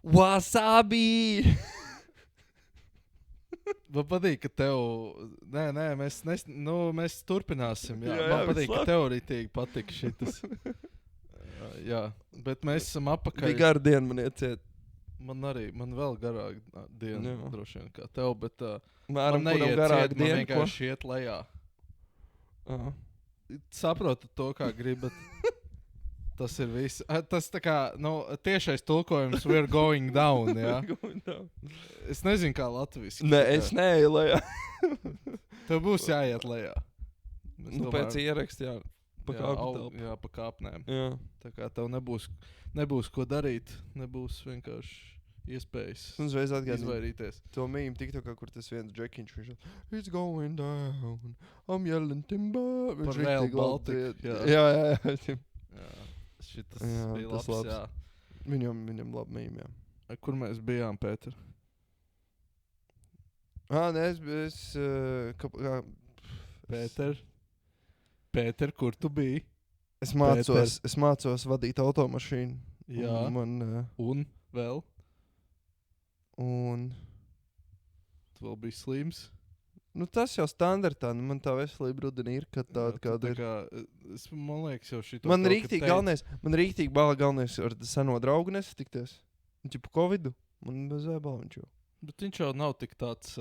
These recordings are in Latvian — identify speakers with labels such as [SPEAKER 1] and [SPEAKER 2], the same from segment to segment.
[SPEAKER 1] Wasabi!
[SPEAKER 2] Man patīk, ka tev... Nē, mēs turpināsim. Jā.
[SPEAKER 1] Jā,
[SPEAKER 2] Man patīk,
[SPEAKER 1] visu
[SPEAKER 2] ka
[SPEAKER 1] laiku.
[SPEAKER 2] tev rītīgi patika šitas. Jā, bet mēs esam apakaļ.
[SPEAKER 1] Bija gara diena man ieciet.
[SPEAKER 2] Man vēl garāk diena,
[SPEAKER 1] Jā.
[SPEAKER 2] droši vien kā tev, bet
[SPEAKER 1] Mēram,
[SPEAKER 2] man neiet
[SPEAKER 1] garāk
[SPEAKER 2] ciet, man
[SPEAKER 1] diena,
[SPEAKER 2] vienkārši iet lejā.
[SPEAKER 1] Aha.
[SPEAKER 2] Saprotu to, kā gribat. Tas ir viss. Tas tā kā, tiešais tulkojums we're going down, jā. Es nezinu, kā latviski.
[SPEAKER 1] Nē, es neeju lejā.
[SPEAKER 2] Tev būs jāiet lejā.
[SPEAKER 1] Pēc ieraksta, jā. Pa kāpnēm.
[SPEAKER 2] Jā, pa kāpnēm.
[SPEAKER 1] Jā.
[SPEAKER 2] Tā kā tev nebūs ko darīt, nebūs vienkārši iespējas
[SPEAKER 1] Un uzreiz atgādinu
[SPEAKER 2] izvairīties.
[SPEAKER 1] to mīmu TikTokā, kur tas viens džekiņš, viņš it's going down, I'm yelling timber.
[SPEAKER 2] Par Rail Baltic, jā.
[SPEAKER 1] Jā.
[SPEAKER 2] Jā, šitas
[SPEAKER 1] Jā,
[SPEAKER 2] bija
[SPEAKER 1] tas
[SPEAKER 2] labs,
[SPEAKER 1] labs.
[SPEAKER 2] jā.
[SPEAKER 1] Viņam labi mīm, jā.
[SPEAKER 2] Kur mēs bijām, Pēter?
[SPEAKER 1] Nē,
[SPEAKER 2] Pēter, kur tu biji?
[SPEAKER 1] es mācos vadīt automašīnu.
[SPEAKER 2] Jā. Un vēl?
[SPEAKER 1] Un
[SPEAKER 2] Tu vēl biji slims?
[SPEAKER 1] tas jau standartā, man tā veselība rudenī ir, kad tāda
[SPEAKER 2] Jā,
[SPEAKER 1] kāda
[SPEAKER 2] tā
[SPEAKER 1] ir.
[SPEAKER 2] kā, man liekas jau šito
[SPEAKER 1] Man
[SPEAKER 2] kaut
[SPEAKER 1] rīktīgi
[SPEAKER 2] kad
[SPEAKER 1] galvenais ar seno draugu nesatikties. Ķipu Covidu, man bez ēbala viņš jau.
[SPEAKER 2] Bet viņš jau nav tik tāds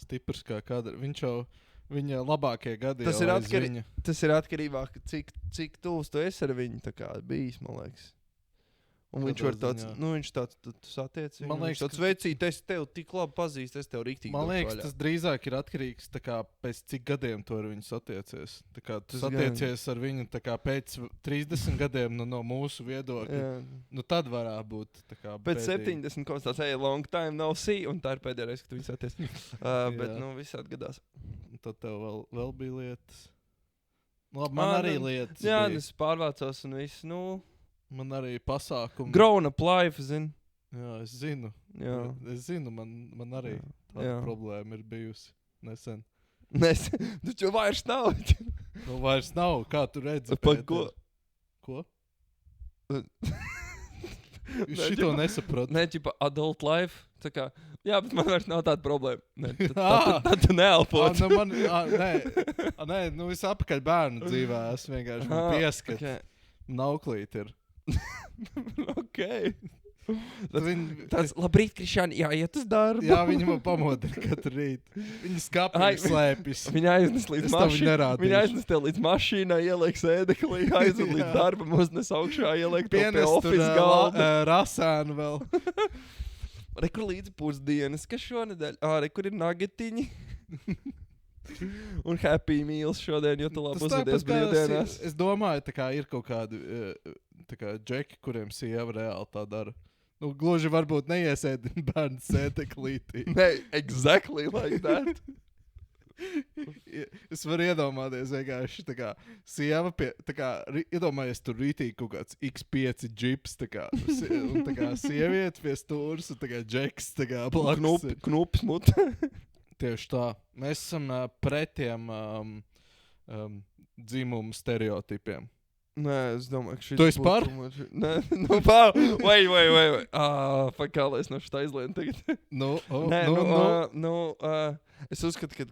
[SPEAKER 2] stiprs kā kādreiz. Viņš jau, viņa labākie gadi
[SPEAKER 1] Tas
[SPEAKER 2] jau
[SPEAKER 1] ir
[SPEAKER 2] aiz viņa.
[SPEAKER 1] Tas ir atkarībā, cik tūs tu esi ar viņu tā kā bijis, man liekas. Un viņš
[SPEAKER 2] Kādā
[SPEAKER 1] var tāds,
[SPEAKER 2] ziņā?
[SPEAKER 1] viņš tāds satiec viņu.
[SPEAKER 2] Man liekas,
[SPEAKER 1] tāds
[SPEAKER 2] ka-
[SPEAKER 1] veicīt, es tev tik labi pazīstu, es tev rīktīgi
[SPEAKER 2] Man
[SPEAKER 1] došu
[SPEAKER 2] liekas,
[SPEAKER 1] vaļā.
[SPEAKER 2] tas drīzāk ir atkarīgs tā kā pēc cik gadiem tu ar viņu satiecies. Tā kā tu
[SPEAKER 1] Tas
[SPEAKER 2] satiecies ar viņu tā kā pēc 30 gadiem no mūsu viedokļa.
[SPEAKER 1] Jā.
[SPEAKER 2] Tad varētu būt tā kā
[SPEAKER 1] Pēc
[SPEAKER 2] bēdīgi.
[SPEAKER 1] 70 kaut kāds tāds, long time no see, un tā ir pēdējā reize, kad tu viņu saties. Bet,
[SPEAKER 2] Jā.
[SPEAKER 1] visādi gadās.
[SPEAKER 2] Un tad tev vēl bija lietas. Labi, man arī lietas
[SPEAKER 1] Jā,
[SPEAKER 2] bija.
[SPEAKER 1] es pārvācos un viss,
[SPEAKER 2] Man arī pasākumi.
[SPEAKER 1] grown up life, zin.
[SPEAKER 2] Jā, es zinu.
[SPEAKER 1] Jā.
[SPEAKER 2] Es zinu, man arī tāda
[SPEAKER 1] Jā.
[SPEAKER 2] problēma ir bijusi nesen.
[SPEAKER 1] Tu jau vairs nav.
[SPEAKER 2] Nu, vairs nav, kā tu redzi.
[SPEAKER 1] Pa
[SPEAKER 2] Pēter?
[SPEAKER 1] ko?
[SPEAKER 2] Ko?
[SPEAKER 1] Nē,
[SPEAKER 2] Jūs šito
[SPEAKER 1] ķipa-
[SPEAKER 2] nesaprotat.
[SPEAKER 1] Nē, ķipa adult life. Tā kā, jā, bet man vairs nav tāda problēma. Nē,
[SPEAKER 2] Ā!
[SPEAKER 1] tad tu neelpot.
[SPEAKER 2] Nē, es apakaļ bērnu dzīvē. Es vienkārši pieskatu.
[SPEAKER 1] Okay.
[SPEAKER 2] Nauklīt ir.
[SPEAKER 1] Okay.
[SPEAKER 2] Viņa,
[SPEAKER 1] Tas, labrīt, Krišāni, jāiet uz darbu.
[SPEAKER 2] jā, viņa man pamodina katru rītu. Viņa skapī
[SPEAKER 1] Ai,
[SPEAKER 2] slēpjas.
[SPEAKER 1] Viņa aiznes līdz
[SPEAKER 2] Es tev viņu
[SPEAKER 1] mašīnai.
[SPEAKER 2] nerādīšu.
[SPEAKER 1] Viņa aiznes tev līdz mašīnai, ieliek sēdeklī, aiznes līdz
[SPEAKER 2] Jā.
[SPEAKER 1] darbam, uznes augšā, ieliek to pie
[SPEAKER 2] Pienes tur
[SPEAKER 1] office galda.
[SPEAKER 2] rasēnu vēl.
[SPEAKER 1] Re, kur līdz pusdienas, kas šonedēļ? Re, kur ir nagetiņi? Un happy meals šodien, jo tu labi
[SPEAKER 2] Tas
[SPEAKER 1] uzvedies
[SPEAKER 2] tāpat kā
[SPEAKER 1] brīvdienās.
[SPEAKER 2] Es domāju, tā kā ir kaut kādi tā kā džeki, kuriem sieva reāli tā dara. Nu, gluži varbūt neiesēdina bērnu sēdeklītī.
[SPEAKER 1] Nē, exactly like that.
[SPEAKER 2] Es varu iedomāties vienkārši tā kā sieva pie, tā kā, iedomājies tur rītīgi kaut kāds X5 džips, tā kā, un tā kā sieviete pie stūras, un tā kā džeks, tā kā blakus. ir.
[SPEAKER 1] Knups mut.
[SPEAKER 2] Tieši tā. Mēs esam pret tiem dzimumu stereotipiem.
[SPEAKER 1] Nē, es domāju, ka šī
[SPEAKER 2] Tu esi par?
[SPEAKER 1] Nē, nu pār. Vai. Kā lai es no šitā izlēnu tagad? Nē, es uzskatu, ka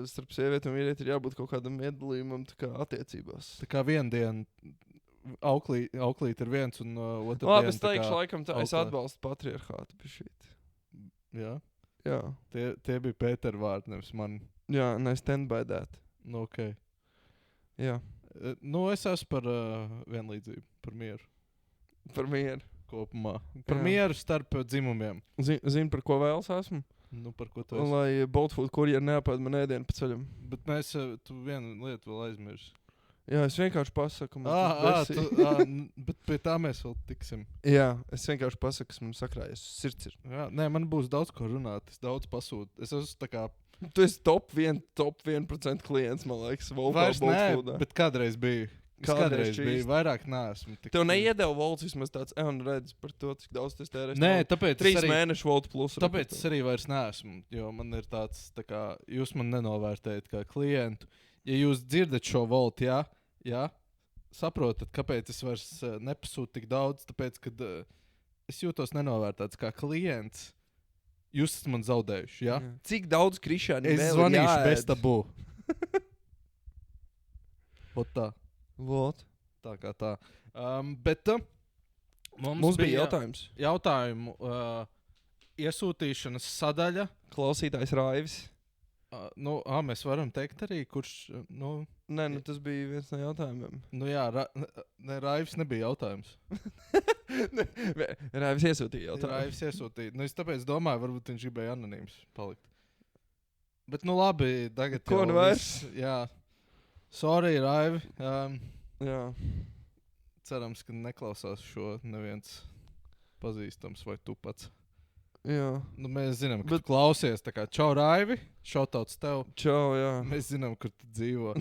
[SPEAKER 1] starp sievieti un vīrieti ir jābūt kaut kādam iedalījumam tā kā attiecībās.
[SPEAKER 2] Tā kā vienu dienu auklīt ir viens un otru
[SPEAKER 1] Labi,
[SPEAKER 2] dienu
[SPEAKER 1] es teikšu,
[SPEAKER 2] tā kā
[SPEAKER 1] laikam, tā, es
[SPEAKER 2] auklē.
[SPEAKER 1] atbalstu patriarchātu pie šīt.
[SPEAKER 2] Jā,
[SPEAKER 1] Jā,
[SPEAKER 2] tie bija Pētera vārdi, nevis man.
[SPEAKER 1] jā, and I stand by that.
[SPEAKER 2] Nu, ok.
[SPEAKER 1] Jā,
[SPEAKER 2] Es esmu par vienlīdzību, par mieru
[SPEAKER 1] par mieru.
[SPEAKER 2] kopumā. Par
[SPEAKER 1] Jā.
[SPEAKER 2] mieru starp dzimumiem.
[SPEAKER 1] Zini, par ko vēlas esmu?
[SPEAKER 2] Nu, par ko tu esi?
[SPEAKER 1] Lai Boltfood kurjeri neapēd man ēdienu pa ceļam.
[SPEAKER 2] Bet tu vienu lietu vēl aizmirsi.
[SPEAKER 1] Jā, es vienkārši pasaku. man tas besī.
[SPEAKER 2] Bet pie tā mēs vēl tiksim.
[SPEAKER 1] Jā, es vienkārši pasaku, kas man sakrājies. Sirds ir.
[SPEAKER 2] Jā, nē, man būs daudz ko runāt. Es daudz pasūtu. Es esmu tā kā...
[SPEAKER 1] Tu esi top 1% klients, man liekas,
[SPEAKER 2] Vairs nē,
[SPEAKER 1] Boltfoodā.
[SPEAKER 2] bet kādreiz biju. Es kādreiz
[SPEAKER 1] šķīsti.
[SPEAKER 2] biju. Vairāk neesmu. tik-
[SPEAKER 1] Tev neiedeva volts vismaz tāds, un redz par to, cik daudz tas tērēs.
[SPEAKER 2] Nē, tāpēc
[SPEAKER 1] 3
[SPEAKER 2] es arī...
[SPEAKER 1] mēnešu volts plus.
[SPEAKER 2] Tāpēc es arī vairs neesmu, jo man ir tāds, tā kā, jūs man nenovērtējat kā klientu. Ja jūs dzirdat šo voltu, jā, saprotat, kāpēc es vairs nepasūtu tik daudz, tāpēc, kad es jūtos nenovērtēts kā klients. Jūs esat man zaudējuši, ja?
[SPEAKER 1] Cik daudz krišāni
[SPEAKER 2] Es zvanīšu bez tabū. Vot tā.
[SPEAKER 1] Vot.
[SPEAKER 2] Tā kā tā. Bet
[SPEAKER 1] Mums bija jautājums.
[SPEAKER 2] Jautājumu iesūtīšanas sadaļa.
[SPEAKER 1] Klausītājs Raivis.
[SPEAKER 2] Mēs varam teikt arī, kurš...
[SPEAKER 1] Nē, tas bija viens no jautājumiem.
[SPEAKER 2] Raivis nebija jautājums.
[SPEAKER 1] Raivis iesūtīja jautājumu.
[SPEAKER 2] Raivis iesūtīja. Es tāpēc domāju, varbūt viņš gribēja anonīms palikt. Bet labi, tagad
[SPEAKER 1] ko nu vairs?
[SPEAKER 2] Jā. Sorry, Raivi.
[SPEAKER 1] Jā.
[SPEAKER 2] Cerams, ka neklausās šo neviens pazīstams vai tu pats.
[SPEAKER 1] Jā.
[SPEAKER 2] Mēs zinām, ka tu klausies. Tā kā čau, Raivi. Šautauts tev.
[SPEAKER 1] Čau, jā.
[SPEAKER 2] Mēs zinām, kur tu dzīvo.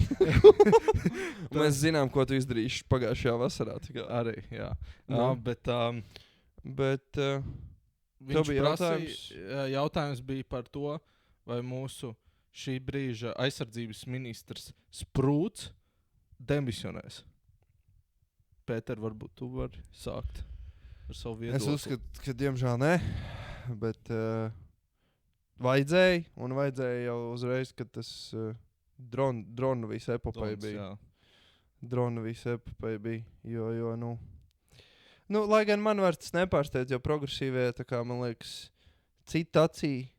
[SPEAKER 1] Mēs zinām, ko tu izdarīši pagājušajā vasarā.
[SPEAKER 2] Arī, jā. Bet
[SPEAKER 1] tev bija jautājums?
[SPEAKER 2] Jautājums bija par to, vai mūsu šī brīža aizsardzības ministrs Sprūts demisionēs. Pēter, varbūt tu vari sākt ar savu viedokli.
[SPEAKER 1] Es uzskatu, ka diemžēl ne. Bet vajadzēja jau uzreiz, kad tas dronu visa epopeja bija. Dronu visa epopeja bija, jo lai gan man vairs tas nepārsteidz, jo progresīvie, tā kā, man liekas, cita acī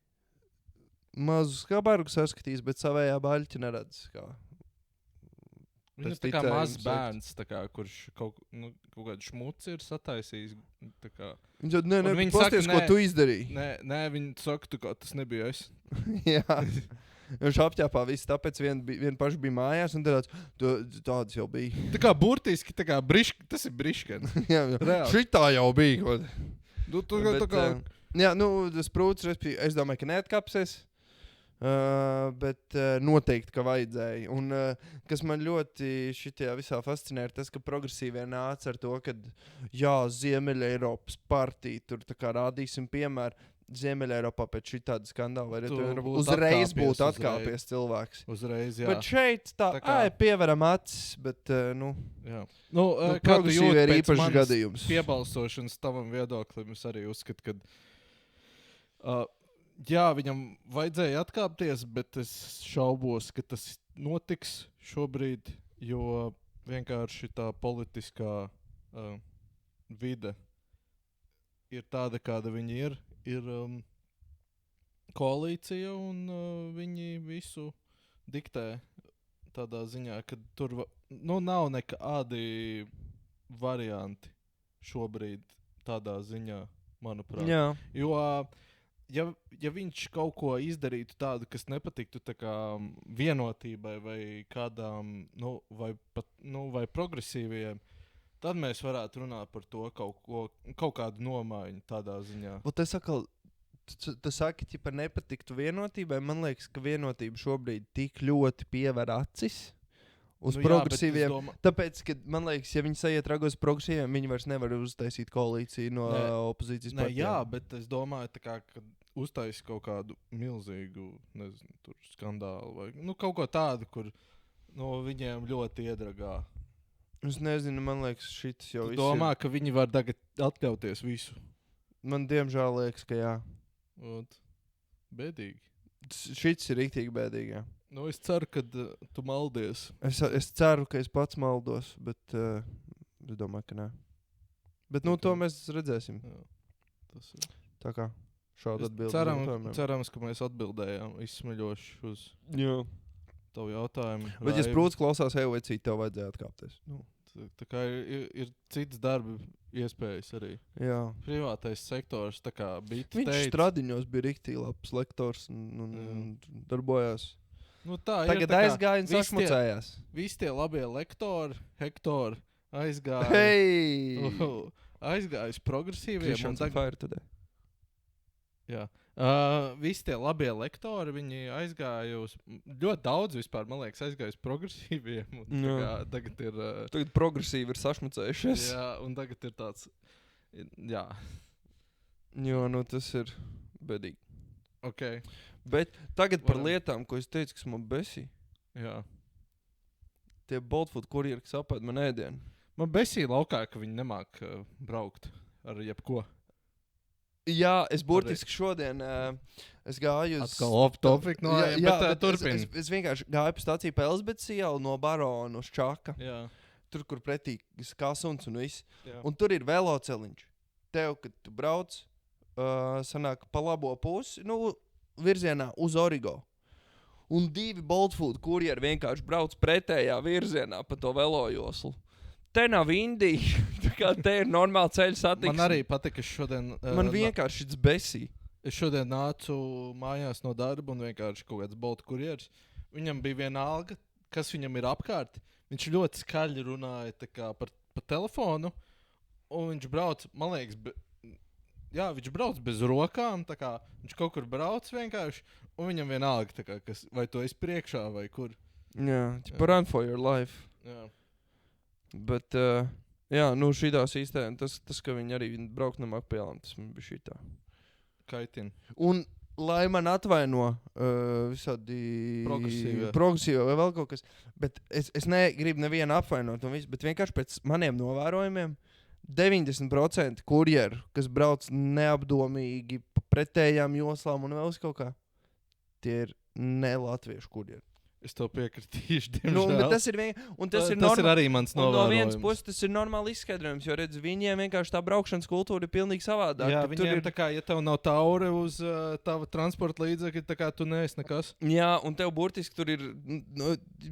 [SPEAKER 1] mazus kabargus saskatīs, bet savējā baļķi neredz, kā.
[SPEAKER 2] Viņš tā kā mazs bērns, tā kā, kurš kaut kādu šmuci ir sataisījis.
[SPEAKER 1] Viņš jau, pasties, ko tu izdarīji.
[SPEAKER 2] Nē, viņi saka, kā tas nebija es.
[SPEAKER 1] Jā. Viņš apķēpā visu, tāpēc vien paši bija mājās, un tāds jau bija.
[SPEAKER 2] Tā kā burtiski, tas ir briškens.
[SPEAKER 1] Jā, šitā jau bija. Jā, Sprūts, es domāju, ka neatkāpsies. Bet noteikti, ka vajadzēja. Un kas man ļoti šitajā visā fascinē, ir tas, ka progresīvie nāca ar to, ka Ziemeļa Eiropas partija, tur tā kā rādīsim piemēru, Ziemeļa Eiropā pēc šitāda skandāla, vai uzreiz būtu atkāpies cilvēks.
[SPEAKER 2] Uzreiz, jā.
[SPEAKER 1] Bet šeit pievaram acis, bet,
[SPEAKER 2] Jā.
[SPEAKER 1] Progresīvie ir īpašs gadījums.
[SPEAKER 2] Piebalsošanas tavam viedoklim es arī uzskatu, ka... Jā, viņam vajadzēja atkāpties, bet es šaubos, ka tas notiks šobrīd, jo vienkārši tā politiskā vide ir tāda, kāda viņi ir. Ir koalīcija un viņi visu diktē tādā ziņā, ka tur nav nekādi varianti šobrīd tādā ziņā, manuprāt.
[SPEAKER 1] Jā.
[SPEAKER 2] Jo... Ja viņš kaut ko izdarītu tādu, kas nepatiktu tā kā vienotībai vai kādām, vai progresīviem, tad mēs varētu runāt par to kaut kādu nomaiņu tādā ziņā.
[SPEAKER 1] Tas atkal, tu saki, ja nepatiktu vienotībai, man liekas, ka vienotība šobrīd tik ļoti piever acis uz progresīviem. Tāpēc, ka, man liekas, ja viņi sajiet ragos progresīviem, viņi vairs nevar uztaisīt koalīciju no opozīcijas partijām.
[SPEAKER 2] Jā, bet es domāju, ka uztaisīt kaut kādu milzīgu, nezinu, tur skandālu vai kaut ko tādu, kur viņiem ļoti iedragā.
[SPEAKER 1] Es nezinu, man liekas, šitas jau viss ir.
[SPEAKER 2] Domā, ka viņi var tagad atļauties visu?
[SPEAKER 1] Man diemžēl liekas, ka jā.
[SPEAKER 2] Bēdīgi.
[SPEAKER 1] Šitas ir riktīgi bēdīgi, jā.
[SPEAKER 2] Es ceru, ka tu maldies.
[SPEAKER 1] Es ceru, ka es pats maldos, bet es domāju, ka nē. Bet to mēs redzēsim.
[SPEAKER 2] Jā, tas ir.
[SPEAKER 1] Tā kā šādu atbildi.
[SPEAKER 2] Cerams, ka mēs atbildējām izsmeļoši uz tavu jautājumu.
[SPEAKER 1] Bet, ja Sprūts klausās vai tev vajadzēja atkāpties.
[SPEAKER 2] Tā kā ir cits darba iespējas arī.
[SPEAKER 1] Jā.
[SPEAKER 2] Privātais sektors, tā kā bija
[SPEAKER 1] Viņš Stradiņos bija riktīgi labs lektors un darbojās. Tagad aizgāja un sašmucējās.
[SPEAKER 2] Visi tie labie lektori, Hektori, aizgāja.
[SPEAKER 1] Hei!
[SPEAKER 2] Aizgāja uz progresīviem.
[SPEAKER 1] Krišans un Fire today.
[SPEAKER 2] Jā. Visi tie labie lektori, viņi aizgāja uz... Ļoti daudz vispār, man liekas, aizgāja uz progresīviem. Tagad ir...
[SPEAKER 1] Tagad progresīvi ir sašmucējušies.
[SPEAKER 2] Jā, un tagad ir tāds... Jā.
[SPEAKER 1] Jo, tas ir bedīgi.
[SPEAKER 2] Okay.
[SPEAKER 1] Bet tagad par lietām, ko es teicu, kas man besī.
[SPEAKER 2] Jā.
[SPEAKER 1] Tie Boltfoot kurjeri, kas apēd man ēdienu.
[SPEAKER 2] Man besī laukā, ka viņi nemāk braukt ar jebko.
[SPEAKER 1] Jā, es burtiski šodien es gāju uz...
[SPEAKER 2] Atkal off-topic bet turpini.
[SPEAKER 1] Es vienkārši gāju pa staciju pa Elizabets ielu no Barona uz Čaka.
[SPEAKER 2] Jā.
[SPEAKER 1] Tur, kur pretī kā suns un viss.
[SPEAKER 2] Jā.
[SPEAKER 1] Un tur ir veloceliņš. Tev, kad tu brauc, sanāk pa labo pusi, virzienā uz Origo. Un 2 Bolt Food kurjeri vienkārši brauc pretējā virzienā pa to velojoslu. Te nav Indija. Te ir normāli ceļu satiksme.
[SPEAKER 2] Man arī patika, ka šodien...
[SPEAKER 1] Man vienkārši šis besī.
[SPEAKER 2] Es šodien nācu mājās no darba un vienkārši kaut kāds Bolt kurjeris. Viņam bija viena alga, kas viņam ir apkārt. Viņš ļoti skaļi runāja tā kā pa telefonu. Un viņš brauc, man liekas, viņš brauc bez rokām. Tā kā viņš kaut kur brauc vienkārši. Un viņam vienalga, tā kā, vai tu esi priekšā vai kur.
[SPEAKER 1] Jā, run for your life.
[SPEAKER 2] Jā.
[SPEAKER 1] Bet, šitā sistēma, tas, ka viņi arī brauc nemāk pielām, tas man bija šitā.
[SPEAKER 2] Kaitin.
[SPEAKER 1] Un, lai man atvaino visādi progresīvie vai vēl kaut kas, bet es negribu nevienu apvainot un visu, bet vienkārši pēc maniem novērojumiem 90% kurjeru, kas brauc neapdomīgi pa pretējām joslām un vēl kaut kā, tie ir ne latviešu kurjeri.
[SPEAKER 2] Es to piekritīšu, diemžēl.
[SPEAKER 1] Bet tas ir
[SPEAKER 2] tas ir arī mans novērojums.
[SPEAKER 1] No vienas puses tas ir normāli izskaidrojums, jo redz, viņiem vienkārši tā braukšanas kultūra ir pilnīgi savādāk.
[SPEAKER 2] Jā, viņiem ir tā kā, ja tev nav taure uz tava transporta līdzekļa, tā kā tu neesi nekas.
[SPEAKER 1] Jā, un tev burtiski tur ir,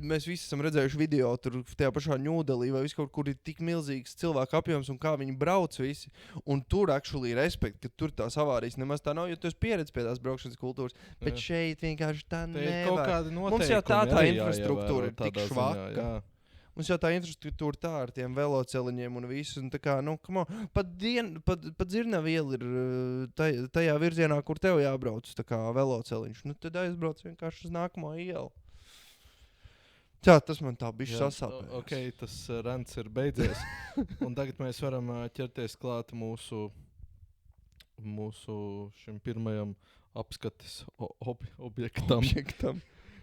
[SPEAKER 1] mēs visi esam redzējuši video, tur tajā pašā Ņūdelī vai viskaur, kur ir tik milzīgs cilvēku apjoms un kā viņi brauc visi. Un tur actually respekt, ka tur tās avārijas nemaz tā nav, jo tu esi pieredzi pie tās braukšanas kultūras. Bet šeit vienkārši tā nevar. Mums jau tā infrastruktūra ir tik švaka. Mums jau tā infrastruktūra tā ar tiem veloceliņiem un visu. Un tā kā, pat Dzirnavu iela ir tajā virzienā, kur tev jābrauc tā kā veloceliņš. Tad aizbrauc vienkārši uz nākamo ielu. Jā, tas man tā bišķi sasāpēs.
[SPEAKER 2] Ok, tas rants ir beidzies. Un tagad mēs varam ķerties klāt mūsu šim pirmajam apskates objektam.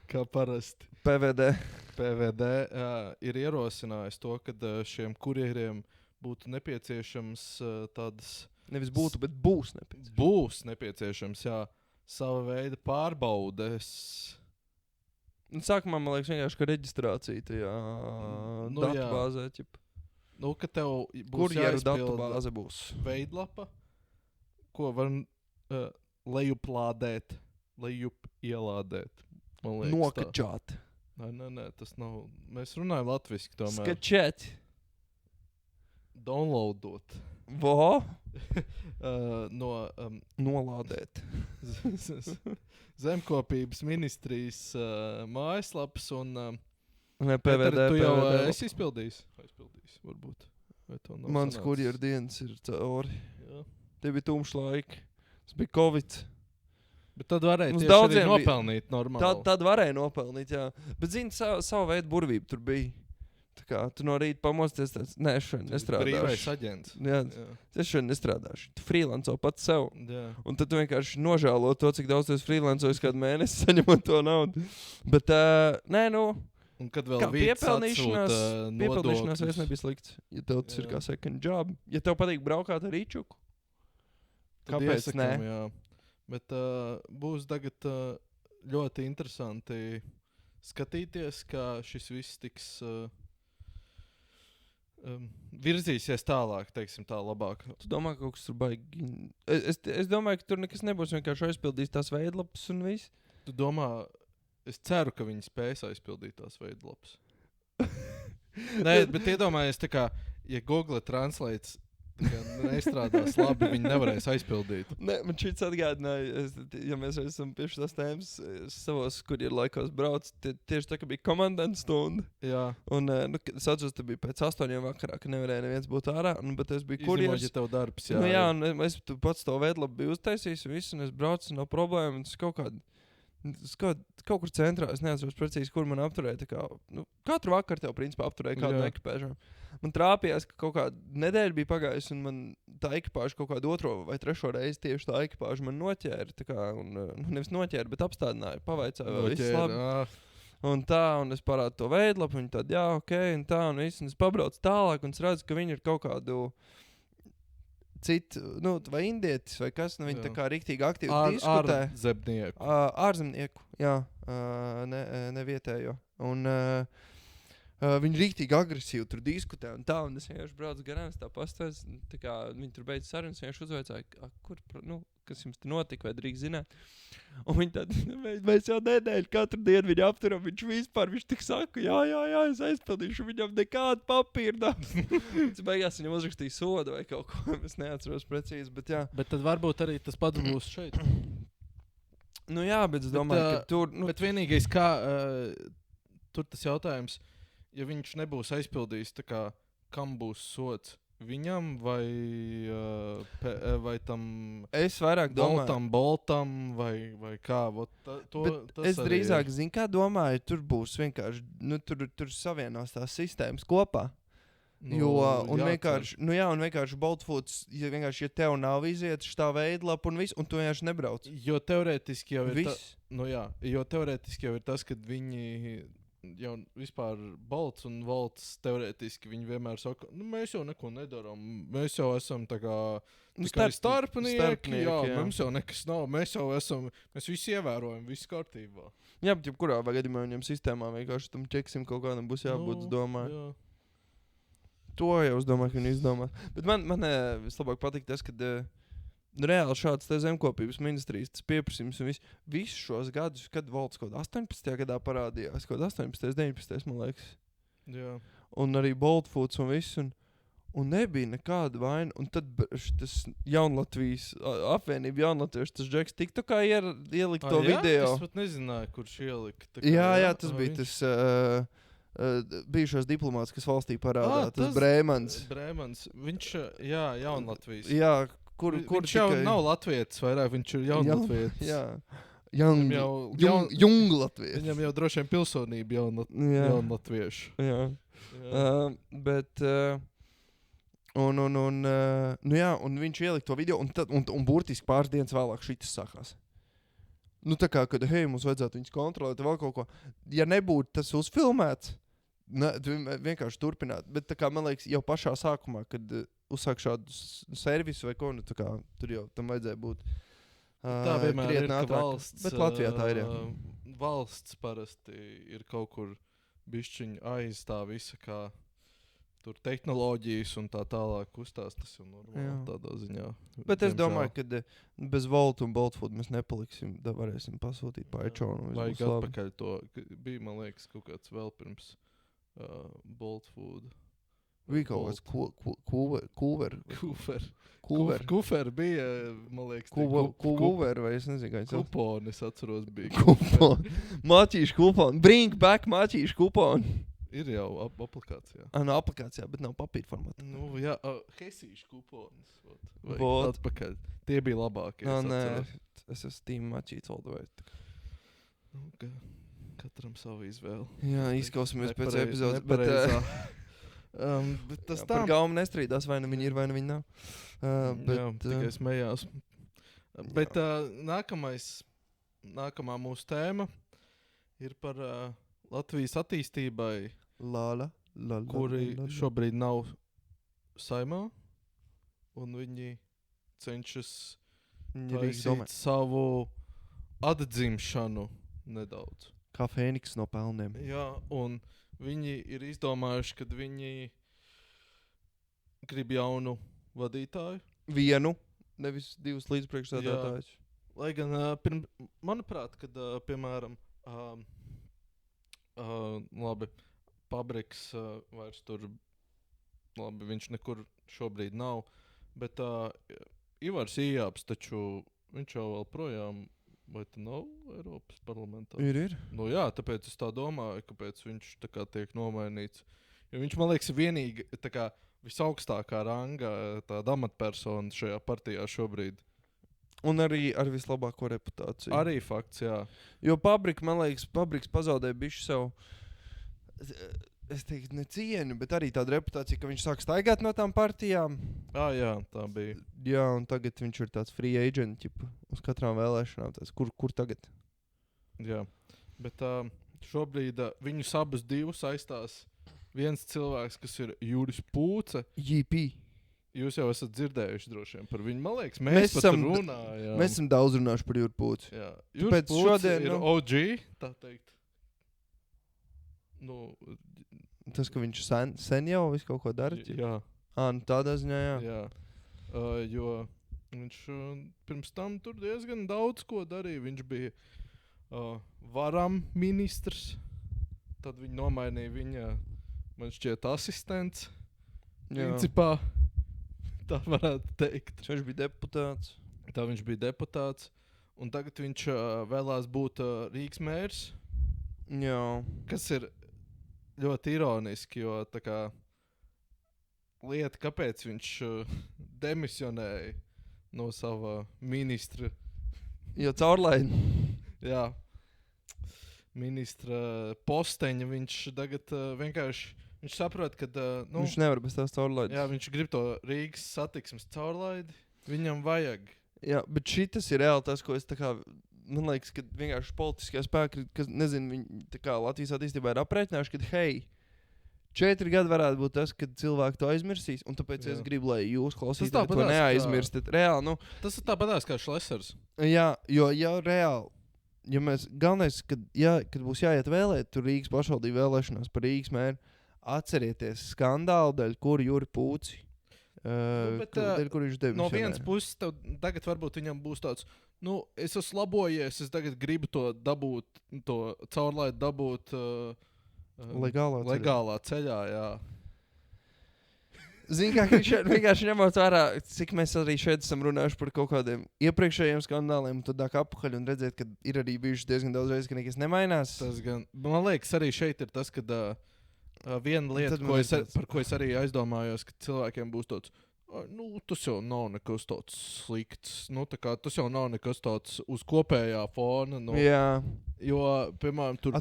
[SPEAKER 2] Kā parasti.
[SPEAKER 1] PVD
[SPEAKER 2] ir ierosinājis to, ka šiem kurjeriem būtu nepieciešams tādas...
[SPEAKER 1] Nevis būtu, bet būs nepieciešams.
[SPEAKER 2] Būs nepieciešams, jā. Sava veida pārbaudes.
[SPEAKER 1] Sākumā, man liekas, vienkārši, ka reģistrācija tajā datubāzē.
[SPEAKER 2] Ka tev būs
[SPEAKER 1] datubāze būs.
[SPEAKER 2] Veidlapa, ko var lejuplādēt, ielādēt.
[SPEAKER 1] Nokačāt.
[SPEAKER 2] Nē, tas nav. Mēs runājam latviski tomēr.
[SPEAKER 1] Skačēt.
[SPEAKER 2] Downloadot.
[SPEAKER 1] Vo?
[SPEAKER 2] Nolādēt. Zemkopības ministrijas mājaslapas un...
[SPEAKER 1] PVD.
[SPEAKER 2] Tu jau esi izpildījis? Aizpildījis, varbūt.
[SPEAKER 1] Mans kurjeru dienas ir cauri. Te bija tumšs laiki. Tas bija Covid.
[SPEAKER 2] Bet tad varēja tieši arī nopelnīt normāli.
[SPEAKER 1] Tad varēja nopelnīt, jā. Bet, zini, savu veidu burvību tur bija. Tā kā tu no rīta pamosties tāds, nē, es šodien nestrādāšu.
[SPEAKER 2] Brīvais aģents.
[SPEAKER 1] Jā. Es šodien nestrādāšu. Tu freelanco pats sev.
[SPEAKER 2] Jā.
[SPEAKER 1] Un tad tu vienkārši nožēlo to, cik daudz tu esi freelancojis kādu mēnesi saņemot to naudu. Bet,
[SPEAKER 2] un kad vēl
[SPEAKER 1] piepildīšanās vairs nebija slikts. Ja tev tas ir kā second job. Ja tev patīk braukāt ar Rīčuku, kāpēc nē?
[SPEAKER 2] Jā. Bet būs tagad ļoti interesanti skatīties, kā šis viss tiks virzīsies tālāk, teiksim tā labāk.
[SPEAKER 1] Tu domā, ka kaut kas tur baigi... Es domāju, ka tur nekas nebūs, vienkārši aizpildīs tās veidlapas un viss.
[SPEAKER 2] Tu domā, es ceru, ka viņi spēs aizpildīt tās veidlapas. Nē, bet iedomājies tā kā, ja Google Translates nestrādās labi, viņi nevarēs aizpildīt.
[SPEAKER 1] Nē, man šķiet atgādināja, ja mēs esam pie šīs tēmas savos, kur ir laikos brauc, tieši tā, ka bija komandanta stunda.
[SPEAKER 2] Jā.
[SPEAKER 1] Un, es atceros, ka bija pēc 8 vakarā, ka nevarēja neviens būt ārā, bet es biju kurjers.
[SPEAKER 2] Izņemot, ja tev darbs, jā.
[SPEAKER 1] Jā, un es pats to veidlapu biju uztaisījis visu, un es braucu no problēmu, un es kaut kur centrā, es neatceros precīzi, kur man apturēja. Katru vakaru tev, principā, apturēja kādu no ekipēžām. Man trāpījās, ka kaut kāda nedēļa bija pagājusi, un man tā ekipāža kaut kādu 2. vai 3. reizi tieši tā ekipāža man noķēra. Nevis noķēra, bet apstādināja, pavaicāja, vai viss labi. Un es parādu to veidlapu, viņi tādi, jā, ok, un tā, un viss. Un es pabraucu tālāk, un es redzu, ka viņi ir kaut kādu citu, vai indietis, vai kas, viņi tā kā riktīgi aktīvi diskutē.
[SPEAKER 2] Ārzemnieku.
[SPEAKER 1] Ārzemnieku, jā, ne vietējo. Un viņi riktīgi agresīvi tur diskutē un tā, un es vienkārši braucu garām, es tā pastāstu, tā kā viņi tur beidz sarunas, vienkārši uzvaicāju, kas jums te notika, vai drīkst zināt. Un viņi tad, mēs jau nedēļu katru dienu viņu apturam, viņš tik saka, jā, es aizpildīšu, viņam nekādu papīru nav. Es beigās viņam uzrakstīju sodu vai kaut ko, es neatceros precīzi, bet jā.
[SPEAKER 2] Bet tad varbūt arī tas pats būs šeit.
[SPEAKER 1] Nu jā, bet es domāju, ka tur...
[SPEAKER 2] Bet vienīgais, kā tur tas jautājums, ja viņš nebūs aizpildījis, tā kā, kam būs sods? Viņam vai tam
[SPEAKER 1] es vairāk domāju
[SPEAKER 2] Boltam vai kā
[SPEAKER 1] es drīzāk zinu, kā domāju, tur būs vienkārši tur savienos tās sistēmas kopā. Un vienkārši Boltfoods, ja tev nav izietas tā veidlapa un viss, un tu vienkārši nebrauc.
[SPEAKER 2] Jo teorētiski jau ir tas, kad viņi jau vispār Bolts un Volts teorētiski viņi vienmēr saka, mēs jau neko nedaram, mēs jau esam tā kā starpnieki, jā, mums jau nekas nav, mēs visi ievērojam, viss kārtībā.
[SPEAKER 1] Jā, bet jebkurā gadījumā viņam sistēmā vienkārši tam ķeksim kaut kādam būs jābūt, domāju.
[SPEAKER 2] Jā.
[SPEAKER 1] To jau es domāju, ka viņi izdomā. Bet man vislabāk patīk tas, kad reāli šāds zemkopības ministrijas tas pieprasījums un visus šos gadus, kad Volts kaut 18. gadā parādījās, kaut 18. 19. man liekas.
[SPEAKER 2] Jā.
[SPEAKER 1] Un arī Boltfoods un viss, un nebija nekāda vaina. Un tad tas Jaunlatvijas apvienība Jaunatvieši, tas Džeks TikTokā ielikt to video.
[SPEAKER 2] Es pat nezināju, kurš ielika.
[SPEAKER 1] Jā, tas bija tas bijušos diplomāts, kas valstī parādā, tas Brēmans.
[SPEAKER 2] Viņš, Jaunlatvijas.
[SPEAKER 1] Jā, Kur
[SPEAKER 2] viņš jau nav latvietis vairāk, viņš ir jaunatvietis.
[SPEAKER 1] Jā. Junglatvietis.
[SPEAKER 2] Viņam jau droši vien pilsonība jaunatviešu.
[SPEAKER 1] Jā. Bet... Un viņš ielika to video, un burtiski pāris dienas vēlāk šitas sākās. Tā kā, kad, mums vajadzētu viņus kontrolēt, vēl kaut ko. Ja nebūtu tas uzfilmēts, vienkārši turpināt. Bet tā kā, man liekas, jau pašā sākumā, kad uzsāk šādu servisu vai ko, tur jau tam vajadzēja būt
[SPEAKER 2] tā vienmēr ir, ka valsts...
[SPEAKER 1] Bet Latvijā tā ir, jā.
[SPEAKER 2] Valsts parasti ir kaut kur bišķiņ aiz tā visa, kā tur tehnoloģijas un tā tālāk kustās, tas jau normāli tādā ziņā.
[SPEAKER 1] Bet es domāju, ka bez Volt un Boltfood mēs nepaliksim, varēsim pasūtīt pa iPhone.
[SPEAKER 2] Vajag atpakaļ to, bija, man liekas, kaut kāds vēl pirms Boltfood.
[SPEAKER 1] Bija kaut kāds
[SPEAKER 2] Kufer bija, man liekas,
[SPEAKER 1] Kuver, vai es nezinu, kā viņš
[SPEAKER 2] kuponi, es atceros, bija.
[SPEAKER 1] Kuponi. Maķīšu kuponi. Bring back maķīšu kuponi.
[SPEAKER 2] Ir jau aplikācijā.
[SPEAKER 1] Aplikācijā, bet nav papīra formātā.
[SPEAKER 2] Jā, Hesīšu kuponis. Vajag atpakaļ. Tie bija labākie.
[SPEAKER 1] Nē, es esmu Team Maķīts all the way.
[SPEAKER 2] Katram savu izvēli.
[SPEAKER 1] Jā, izklausamies pēc epizodes,
[SPEAKER 2] bet tas tā.
[SPEAKER 1] Par gaumu nestrīdās, vai nu viņi ir, vai nu viņi nav.
[SPEAKER 2] Jā, tikai smējās. Bet nākamā mūsu tēma ir par Latvijas attīstībai, kuri šobrīd nav saimā, un viņi cenšas taisīt savu atdzimšanu nedaudz.
[SPEAKER 1] Kā Fēniks no pelniem.
[SPEAKER 2] Jā, un viņi ir izdomājuši, kad viņi grib jaunu vadītāju.
[SPEAKER 1] Vienu, nevis divus līdzpriekšsēdētājus.
[SPEAKER 2] Lai gan, manuprāt, kad, piemēram, Pabriks vairs tur, viņš nekur šobrīd nav, bet Ivars Ījāps, taču viņš jau vēl projām, vai tu nav Eiropas parlamentā?
[SPEAKER 1] Ir.
[SPEAKER 2] Jā, tāpēc es tā domāju, kāpēc viņš tā kā tiek nomainīts. Jo viņš, man liekas, vienīgi tā kā visaugstākā ranga tāda amatpersona šajā partijā šobrīd.
[SPEAKER 1] Un arī ar vislabāko reputāciju.
[SPEAKER 2] Arī fakts, jā.
[SPEAKER 1] Jo Pabriks pazaudēja bišķi savu, es teiktu, ne cieņu, bet arī tādu reputāciju, ka viņš sāk staigāt no tām partijām.
[SPEAKER 2] Jā, tā bija.
[SPEAKER 1] Jā, un tagad viņš ir tāds free agent, ķipa, uz katrām vēlēšanām. Tāds, kur tagad?
[SPEAKER 2] Jā, bet šobrīd viņus abus divus saistās viens cilvēks, kas ir Juris Pūce.
[SPEAKER 1] JP.
[SPEAKER 2] Jūs jau esat dzirdējuši droši vien par viņu, man liekas, mēs pat runājām.
[SPEAKER 1] Mēs esam daudz runājuši par Juru Pūci.
[SPEAKER 2] Jā,
[SPEAKER 1] Tāpēc šodien
[SPEAKER 2] ir OG, tā teikt. Nu,
[SPEAKER 1] tas, ka viņš sen jau visu kaut ko dara?
[SPEAKER 2] Jā.
[SPEAKER 1] Nu tādā ziņā,
[SPEAKER 2] Jā. Jo viņš pirms tam tur diezgan daudz ko darīja. Viņš bija varam ministrs. Tad viņi nomainīja viņa, man šķiet, asistents. Principā, tā varētu teikt.
[SPEAKER 1] Viņš bija deputāts.
[SPEAKER 2] Tā viņš bija deputāts. Un tagad viņš vēlās būt Rīgas mērs.
[SPEAKER 1] Jā.
[SPEAKER 2] Kas ir ļoti ironiski, jo tā kā lieta, kāpēc viņš demisionēja no sava ministra.
[SPEAKER 1] Jo caurlaidi.
[SPEAKER 2] Jā. Ministra posteņa viņš tagad vienkārši, viņš saprot, ka
[SPEAKER 1] viņš nevar bez tās caurlaidis.
[SPEAKER 2] Jā, viņš grib to Rīgas satiksmes caurlaidi. Viņam vajag.
[SPEAKER 1] Jā, bet šitas ir reāli tas, ko es tā kā, man liekas, ka vienkārši politiskie spēki, kas, nezinu, viņi tā kā Latvijas attīstībā ir aprēķinājuši, ka, hei, 4 gadi varētu būt tas, kad cilvēki to aizmirsīs, un tāpēc es gribu, lai jūs klausītāji to neaizmirstat. Reāli,
[SPEAKER 2] tas ir tāpatās kā Šlesers.
[SPEAKER 1] Jā, jo reāli, ja mēs, galvenais, kad būs jāiet vēlēt tur Rīgas pašvaldību vēlēšanās par Rīgas mēru, atcerieties skandālu dēļ, kur Juri Pūci, kur viņš demisionē.
[SPEAKER 2] No vienas puses, tagad varbūt viņam būs tāds, es esmu labojies, es tagad gribu to dabūt, to caurlaidu dabūt legālā ceļā, jā.
[SPEAKER 1] Zini, kā vienkārši ņemot vērā, cik mēs arī šeit esam runājuši par kaut kādiem iepriekšējiem skandāliem, un tad nāk apakaļ un redzēt, ka ir arī bijuši diezgan daudz reizes, ka nekas nemainās.
[SPEAKER 2] Man liekas, arī šeit ir tas, ka viena lieta, par ko es arī aizdomājos, ka cilvēkiem būs tāds, tas jau nav nekas tāds slikts, tā kā tas jau nav nekas tāds uz kopējā fona.
[SPEAKER 1] Jā.
[SPEAKER 2] Jo, piemēram, tur...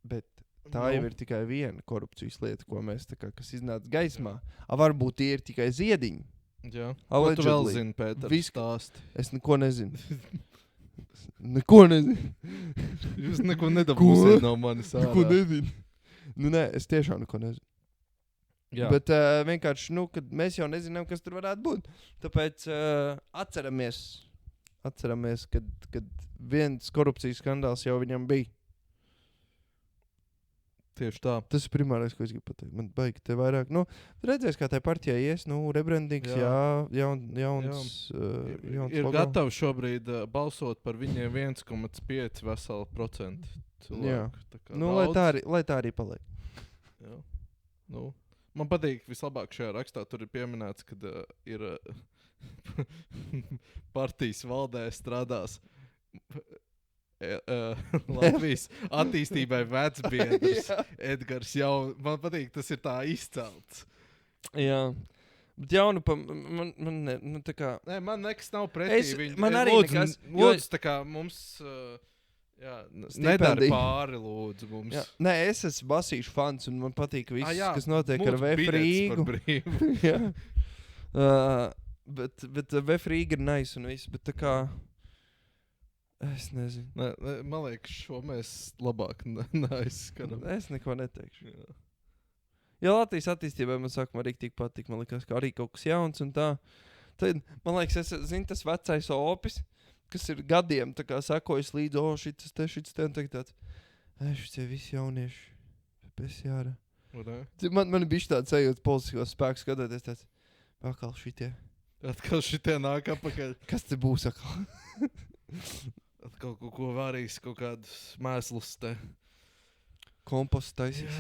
[SPEAKER 1] Bet tā jau ir tikai viena korupcijas lieta, ko mēs tā kā, kas iznāca gaismā. Varbūt tie ir tikai ziediņi.
[SPEAKER 2] Jā. Ko tu vēl zini, Pēter? Stāsti.
[SPEAKER 1] Es neko nezinu. Neko nezinu.
[SPEAKER 2] Jūs neko nedabūsiet no manis ārā.
[SPEAKER 1] Neko nezinu. Nē, es tiešām neko nezinu. Jā. Bet vienkārši, kad mēs jau nezinām, kas tur varētu būt. Tāpēc atceramies, kad viens korupcijas skandāls jau viņam bija.
[SPEAKER 2] Tieši tā.
[SPEAKER 1] Tas ir primārais, ko es gribu pateikt. Man baigi te vairāk. Redzēs, kā tai partijai ies, rebrandings, jauns
[SPEAKER 2] ir
[SPEAKER 1] logo.
[SPEAKER 2] gatavi šobrīd balsot par viņiem 1,5%.
[SPEAKER 1] Jā. Lai tā arī paliek.
[SPEAKER 2] Jā. Man patīk vislabāk šajā rakstā, tur ir pieminēts, kad ir partijas valdē strādās Latvijas attīstībai vecbiedrs Edgars jau, man patīk, tas ir tā izcelts.
[SPEAKER 1] Jā. Bet jaunu man tā kā...
[SPEAKER 2] Nē, man nekas nav pretī.
[SPEAKER 1] Man arī nekas...
[SPEAKER 2] Lūdzu, tā kā mums... nedara pāri, lūdzu, mums. Jā.
[SPEAKER 1] Nē, es esmu basīšu fans, un man patīk viss, kas notiek ar VF Rīgu. Bet VF Rīga ir nice un viss, bet tā kā... Es nezinu.
[SPEAKER 2] Man liekas, šo mēs labāk neaizskaram.
[SPEAKER 1] Es neko neteikšu. Ja Latvijas attīstībai man sākumā rīktīgi patīk, man liekas, ka arī kaut kas jauns un tā. Tad, man liekas, es zinu tas vecais opis, kas ir gadiem tā kā sekojas līdz, šitas te, un tagad tāds, šitie visi jaunieši, pēc jāra. Man bija tāds sajūts politiskos spēkus skatoties tāds, atkal šitie
[SPEAKER 2] nāk apakaļ.
[SPEAKER 1] Kas te būs atkal?
[SPEAKER 2] Atkal kaut ko varīs, kaut kādus mēslus te.
[SPEAKER 1] Kompostu taisīs.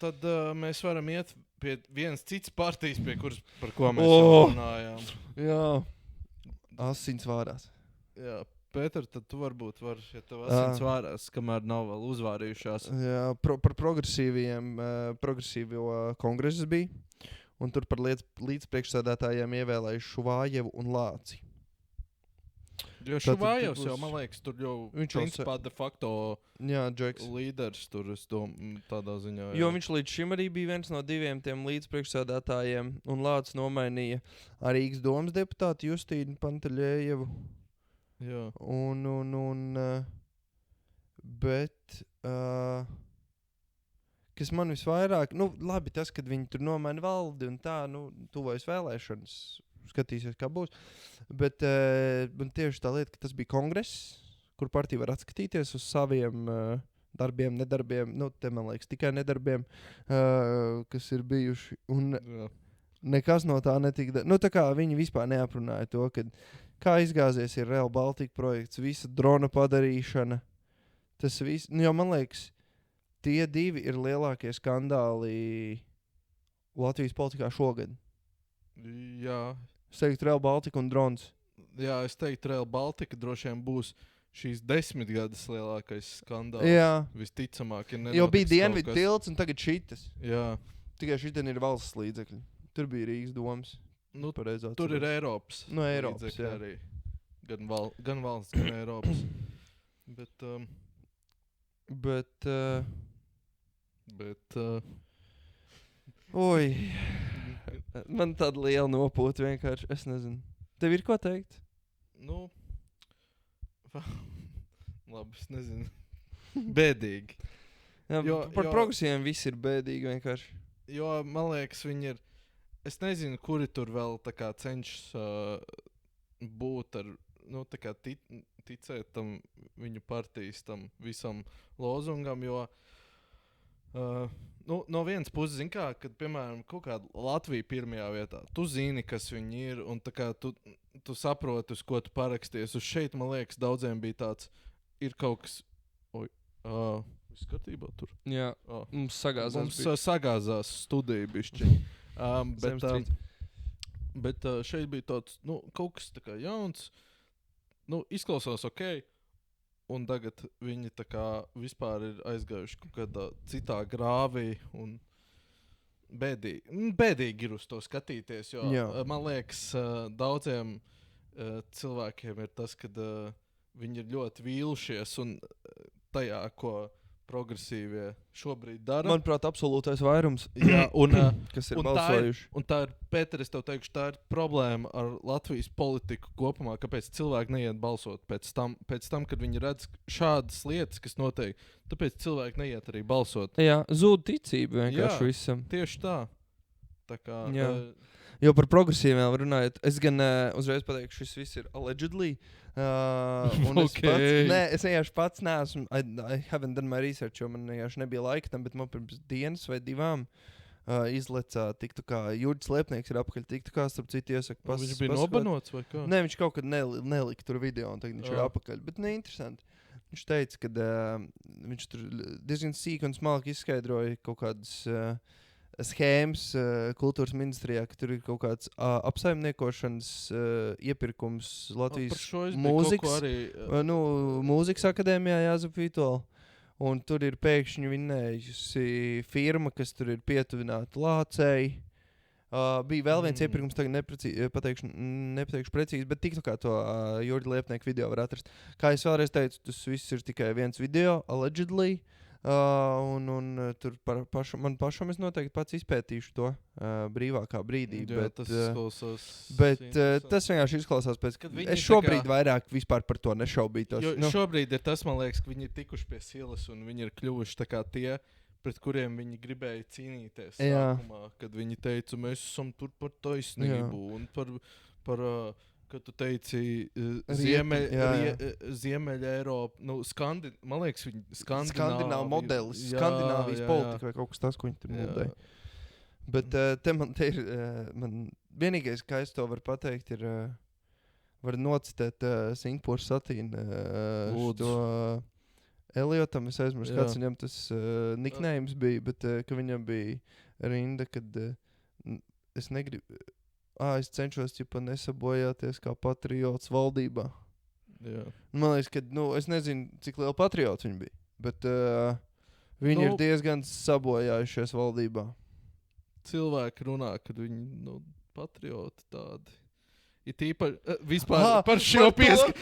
[SPEAKER 2] Tad mēs varam iet pie vienas citas partijas, par ko mēs runājām.
[SPEAKER 1] Jā. Asins vārās.
[SPEAKER 2] Jā, Pēter, tad tu varbūt ja tev asins vārās, kamēr nav vēl uzvārījušās.
[SPEAKER 1] Jā, par progresīvo kongresu bija. Un tur par līdzpriekšsēdētājiem ievēlējuši Šuvājevu un Lāci.
[SPEAKER 2] Jo Šuvājevs jau, man liekas, tur jau principā de facto līderis tur, tādā ziņā. Jā.
[SPEAKER 1] Jo viņš līdz šim arī bija viens no 2 tiem līdzpriekšsēdētājiem, un Lācis nomainīja arī Rīgas domas deputātu Justīnu Pantaļējevu.
[SPEAKER 2] Jā.
[SPEAKER 1] Bet kas man visvairāk, labi, tas, kad viņi tur nomaina valdi un tā, tuvojas vēlēšanas, skatīsies, kā būs. Bet man tieši tā lieta, ka tas bija kongress, kur partija var atskatīties uz saviem darbiem, nedarbiem, te man liekas tikai nedarbiem, kas ir bijuši. Un nekas no tā netika. Tā kā viņi vispār neaprunāja to, ka kā izgāzies ir Rail Baltica projekts, visa drona padarīšana. Tas viss, jo man liekas, tie divi ir lielākie skandāli Latvijas politikā šogad.
[SPEAKER 2] Jā.
[SPEAKER 1] Es teiktu Rail Baltica un drons.
[SPEAKER 2] Jā, es teiktu Rail Baltica droši vien būs šīs 10 gadus lielākais skandāls.
[SPEAKER 1] Jā.
[SPEAKER 2] Visticamāk,
[SPEAKER 1] jo bija Dienvidu tilts un tagad šitas.
[SPEAKER 2] Jā.
[SPEAKER 1] Tikai šitien ir valsts līdzekļi. Tur bija Rīgas domas.
[SPEAKER 2] Tur ir Eiropas.
[SPEAKER 1] Eiropas, jā.
[SPEAKER 2] Arī. Gan valsts, gan Eiropas. Bet
[SPEAKER 1] oi. Man tāda liela nopūta vienkārši. Es nezinu. Tev ir ko teikt?
[SPEAKER 2] Labi, es nezinu. Bēdīgi.
[SPEAKER 1] Jā, par progresiem viss ir bēdīgi vienkārši.
[SPEAKER 2] Jo, man liekas, viņi ir... Es nezinu, kuri tur vēl tā kā cenšas būt ar... tā kā ticēt tam viņu partijas tam visam lozungam, jo... no vienas puses, zin kā, kad, piemēram, kaut kāda Latvija pirmajā vietā, tu zini, kas viņi ir, un tā kā tu saproti, uz ko tu paraksties. Uz šeit, man liekas, daudziem bija tāds, ir kaut kas... Viss kārtībā tur?
[SPEAKER 1] Jā, mums sagāzās.
[SPEAKER 2] Mums sagāzās studija bišķiņ. Bet šeit bija tāds, kaut kas tā kā jauns, izklausās ok, un tagad viņi tā kā vispār ir aizgājuši kaut kādā citā grāvī, un bēdīgi ir uz to skatīties, jo man liekas, daudziem cilvēkiem ir tas, kad viņi ir ļoti vīlušies, un tajā, ko progresīvie šobrīd dara.
[SPEAKER 1] Manuprāt, absolūtais vairums,
[SPEAKER 2] jā,
[SPEAKER 1] kas ir balsojuši.
[SPEAKER 2] Tā ir, Pēter, es tev teikšu, tā ir problēma ar Latvijas politiku kopumā, kāpēc cilvēki neiet balsot pēc tam, kad viņi redz šādas lietas, kas notiek, tāpēc cilvēki neiet arī balsot.
[SPEAKER 1] Jā, zūd ticība vienkārši visam.
[SPEAKER 2] Tieši tā. Tā kā...
[SPEAKER 1] Jo par progresīviem runājot, es gan uzreiz pateikšu, šis viss ir allegedly. Un es vienkārši pats neesmu, I haven't done my research, jo man vienkārši nebija laika tam, bet man pirms dienas vai divām izlecā TikTokā. Jurģis Liepnieks ir apakaļ TikTokā, starp citu iesaku
[SPEAKER 2] viņš bija nobanots vai kā?
[SPEAKER 1] Nē, viņš kaut kad nelika tur video, un tagad viņš ir apakaļ. Bet interesanti. Viņš teica, ka viņš tur diezgan sīk un smalki izskaidroja kaut kādas... schēmas kultūras ministrijā, ka tur ir kaut kāds apsaimniekošanas iepirkums Latvijas mūzikas akadēmijā Jāzep Vitola. Un tur ir pēkšņi vinējusi firma, kas tur ir pietuvināta Lācei. Bija vēl viens iepirkums, tagad nepateikšu precīzi, bet tik kā to Jurģa Liepnieka video var atrast. Kā es vēlreiz teicu, tas viss ir tikai viens video, allegedly. Tur man pašam es noteikti pats izpētīšu to brīvākā brīdī.
[SPEAKER 2] Jā,
[SPEAKER 1] bet tas vienkārši izklausās pēc... Es šobrīd vairāk vispār par to nešaubītos.
[SPEAKER 2] Šobrīd ir tas, man liekas, ka viņi ir tikuši pie silas un viņi ir kļuvuši tā kā tie, pret kuriem viņi gribēja cīnīties sākumā, kad viņi teica, mēs esam tur par taisnību un par kad tu teici Ziemeļa Eiropa, man liekas, viņi
[SPEAKER 1] Skandināvu modelis, Skandināvijas politika vai kaut kas tas, ko viņi tur modēja. Bet te ir, man vienīgais, kā es to varu pateikt, ir, var nocitēt Singapūras satīnu to Eliotam, es aizmirstu, kāds viņam tas nicknames bija, bet ka viņam bija rinda, kad es negribu... es cenšos nesabojāties kā patriots valdībā.
[SPEAKER 2] Jā.
[SPEAKER 1] Man liekas, ka, es nezinu, cik liela patriots viņi bija, bet viņi ir diezgan sabojājušies valdībā.
[SPEAKER 2] Cilvēki runā, kad viņi, patrioti tādi. Ir tīpaši vispār par šo pieskatu.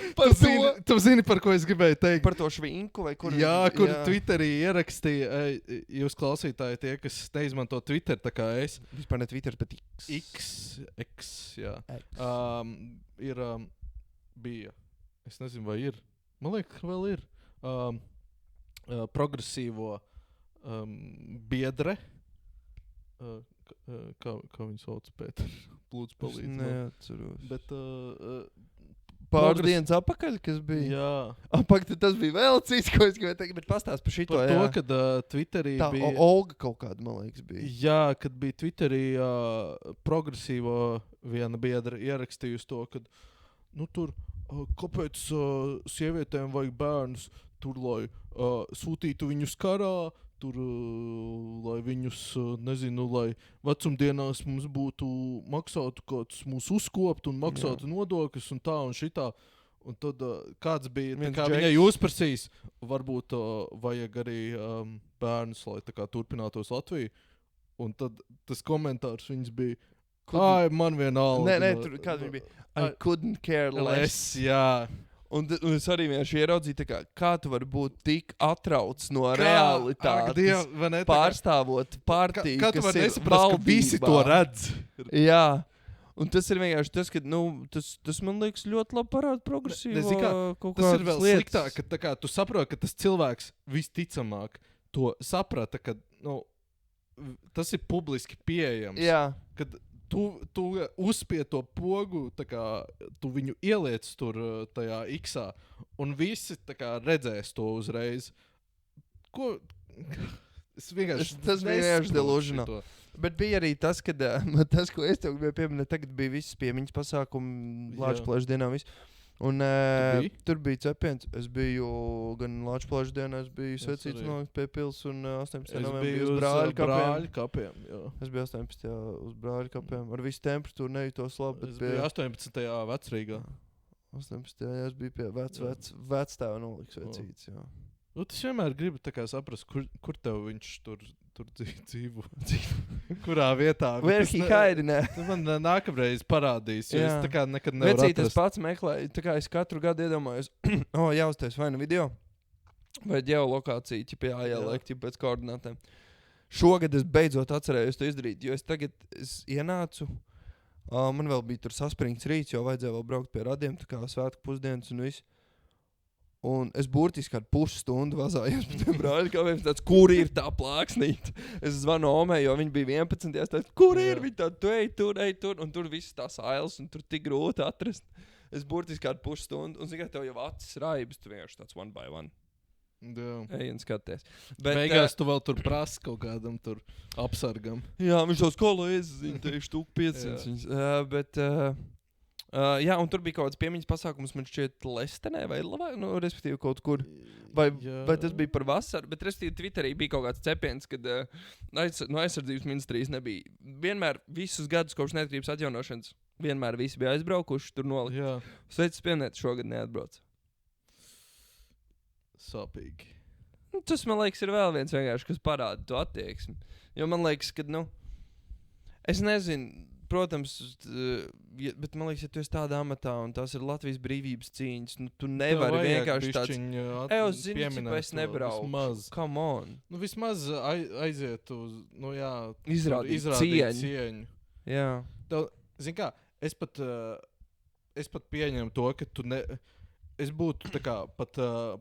[SPEAKER 2] Tu zini, par ko es gribēju teikt?
[SPEAKER 1] Par to švinku vai kur?
[SPEAKER 2] Jā, kur Twitterī ierakstīja, jūs klausītāji tie, kas neizmanto Twitter, tā kā es.
[SPEAKER 1] Vispār ne Twitter, bet
[SPEAKER 2] X, jā. Bija, es nezinu, vai ir. Man liekas, ka vēl ir progresīvo biedre. Kā viņu sauc, Pēter? Lūdzu, palīdzi.
[SPEAKER 1] Neatceros.
[SPEAKER 2] Bet
[SPEAKER 1] pāris dienas atpakaļ, kas bija?
[SPEAKER 2] Jā.
[SPEAKER 1] Tas bija vēl cits, ko es gribēju teikt, bet pastāst par šito.
[SPEAKER 2] Par to, kad Twitterī
[SPEAKER 1] tā,
[SPEAKER 2] bija...
[SPEAKER 1] Olga kaut kāda, man liekas, bija.
[SPEAKER 2] Jā, kad bija Twitterī progresīvo viena biedra ierakstījusi to, kad, nu tur, kāpēc sievietēm vajag bērnus, tur, lai sūtītu viņus karā, tur, lai viņus, nezinu, lai vecumdienās mums būtu maksātu kāds mūs uzkopt un maksātu nodokļus un tā un šitā. Un tad kāds bija, tā kā viņai uzprasīs, varbūt vajag arī bērnus, lai tā kā turpinātos Latviju. Un tad tas komentārs viņas bija, man vienalga.
[SPEAKER 1] Nē, tur kāda viņa bija, I couldn't care less.
[SPEAKER 2] Jā.
[SPEAKER 1] Un es arī vienkārši ieraudzīju, kā tu vari būt tik atrauc no realitātes, pārstāvot partiju,
[SPEAKER 2] kā tu vari nesaprast, ka visi to redz.
[SPEAKER 1] Jā. Un tas ir vienkārši tas, ka, tas man liekas ļoti labi parāda progresīvo kaut kādas lietas.
[SPEAKER 2] Tas ir vēl sliktāk, ka tā kā tu saproti, ka tas cilvēks visticamāk to saprata, ka, tas ir publiski pieejams.
[SPEAKER 1] Jā.
[SPEAKER 2] Kad tu uzspied to pogu, tā kā tu viņu ieliec tur tajā X-ā, un visi tā kā redzēs to uzreiz. Ko? Es vienkārši...
[SPEAKER 1] Tas bija vienkārši delusional. Bet bija arī tas, kad tas, ko es tev gribēju pieminēt, tagad bija visas piemiņas pasākumi Lāčplēšu dienā viss. Un tur bija cepiens. Es biju gan Lāčplēšu dienā, es biju svecīts nolikt pie pils un 18. novembrī uz Brāļu kapiem. Es biju 18. uz Brāļu kapiem. Ar visu temperatūru nejūtos labi.
[SPEAKER 2] Es biju 18. Vecrīgā.
[SPEAKER 1] 18. es biju pie vectēva nolikt svecīts, jā.
[SPEAKER 2] Tas vienmēr gribu tā kā saprast, kur tev viņš tur dzīvo. Kurā vietā.
[SPEAKER 1] Where he hide, ne?
[SPEAKER 2] Tu man nākamreiz parādīs, jo es tā kā nekad nevaru
[SPEAKER 1] atrast. Es pats meklēju, tā kā es katru gadu iedomājos, jāuztais vai nu video, vai ģeolokācija, ķipi jāieliek, ķipi pēc koordinātēm. Šogad es beidzot atcerējos to izdarīt, jo es ienācu, man vēl bija tur saspringts rīts, jo vajadzēja vēl braukt pie radiem, tā kā svētku pusdienas un viss. Un es burtiski kādu pusstundu vazājos pēc tiem Brāļu kapiem, tāds, kur ir tā plāksnīte? Es zvanu Omei, jo viņi bija 11. Es teicu, kur ir? Viņi tā, tu ej tur, un tur viss tās ailes, un tur tik grūti atrast. Es burtiski kādu pusstundu, un zini, tev jau acis raibas, tu vienkārši tāds one by one.
[SPEAKER 2] Jā.
[SPEAKER 1] Ej un skaties.
[SPEAKER 2] Beigās tu vēl tur prasi kaut kādam tur apsargam.
[SPEAKER 1] Jā, viņš tos kolēzes, viņi teikšu 1500. Bet... jā, un tur bija kaut kāds piemiņas pasākums, man šķiet Lestenē vai respektīvi kaut kur. Vai tas bija par vasaru, bet respektīvi Twitterī bija kaut kāds cepiens, kad no aizsardzības ministrijas nebija. Vienmēr visus gadus kopš neatkarības atjaunošanas, vienmēr visi bija aizbraukuši, tur nolikt. Sveicis pieminēt, šogad neatbrauc.
[SPEAKER 2] Sāpīgi.
[SPEAKER 1] Tas, man liekas, ir vēl viens vienkārši, kas parāda to attieksmi. Jo man liekas, ka, es nezinu, protams, bet man liekas, ja tu esi tādā amatā un tās ir Latvijas brīvības cīņas, tu nevari vienkārši tāds... zini, es nebraucu. Come on.
[SPEAKER 2] Vismaz aiziet uz,
[SPEAKER 1] izrādīt cieņu. Jā.
[SPEAKER 2] Zini kā, es pat pieņemu to, ka tu es būtu tā kā pat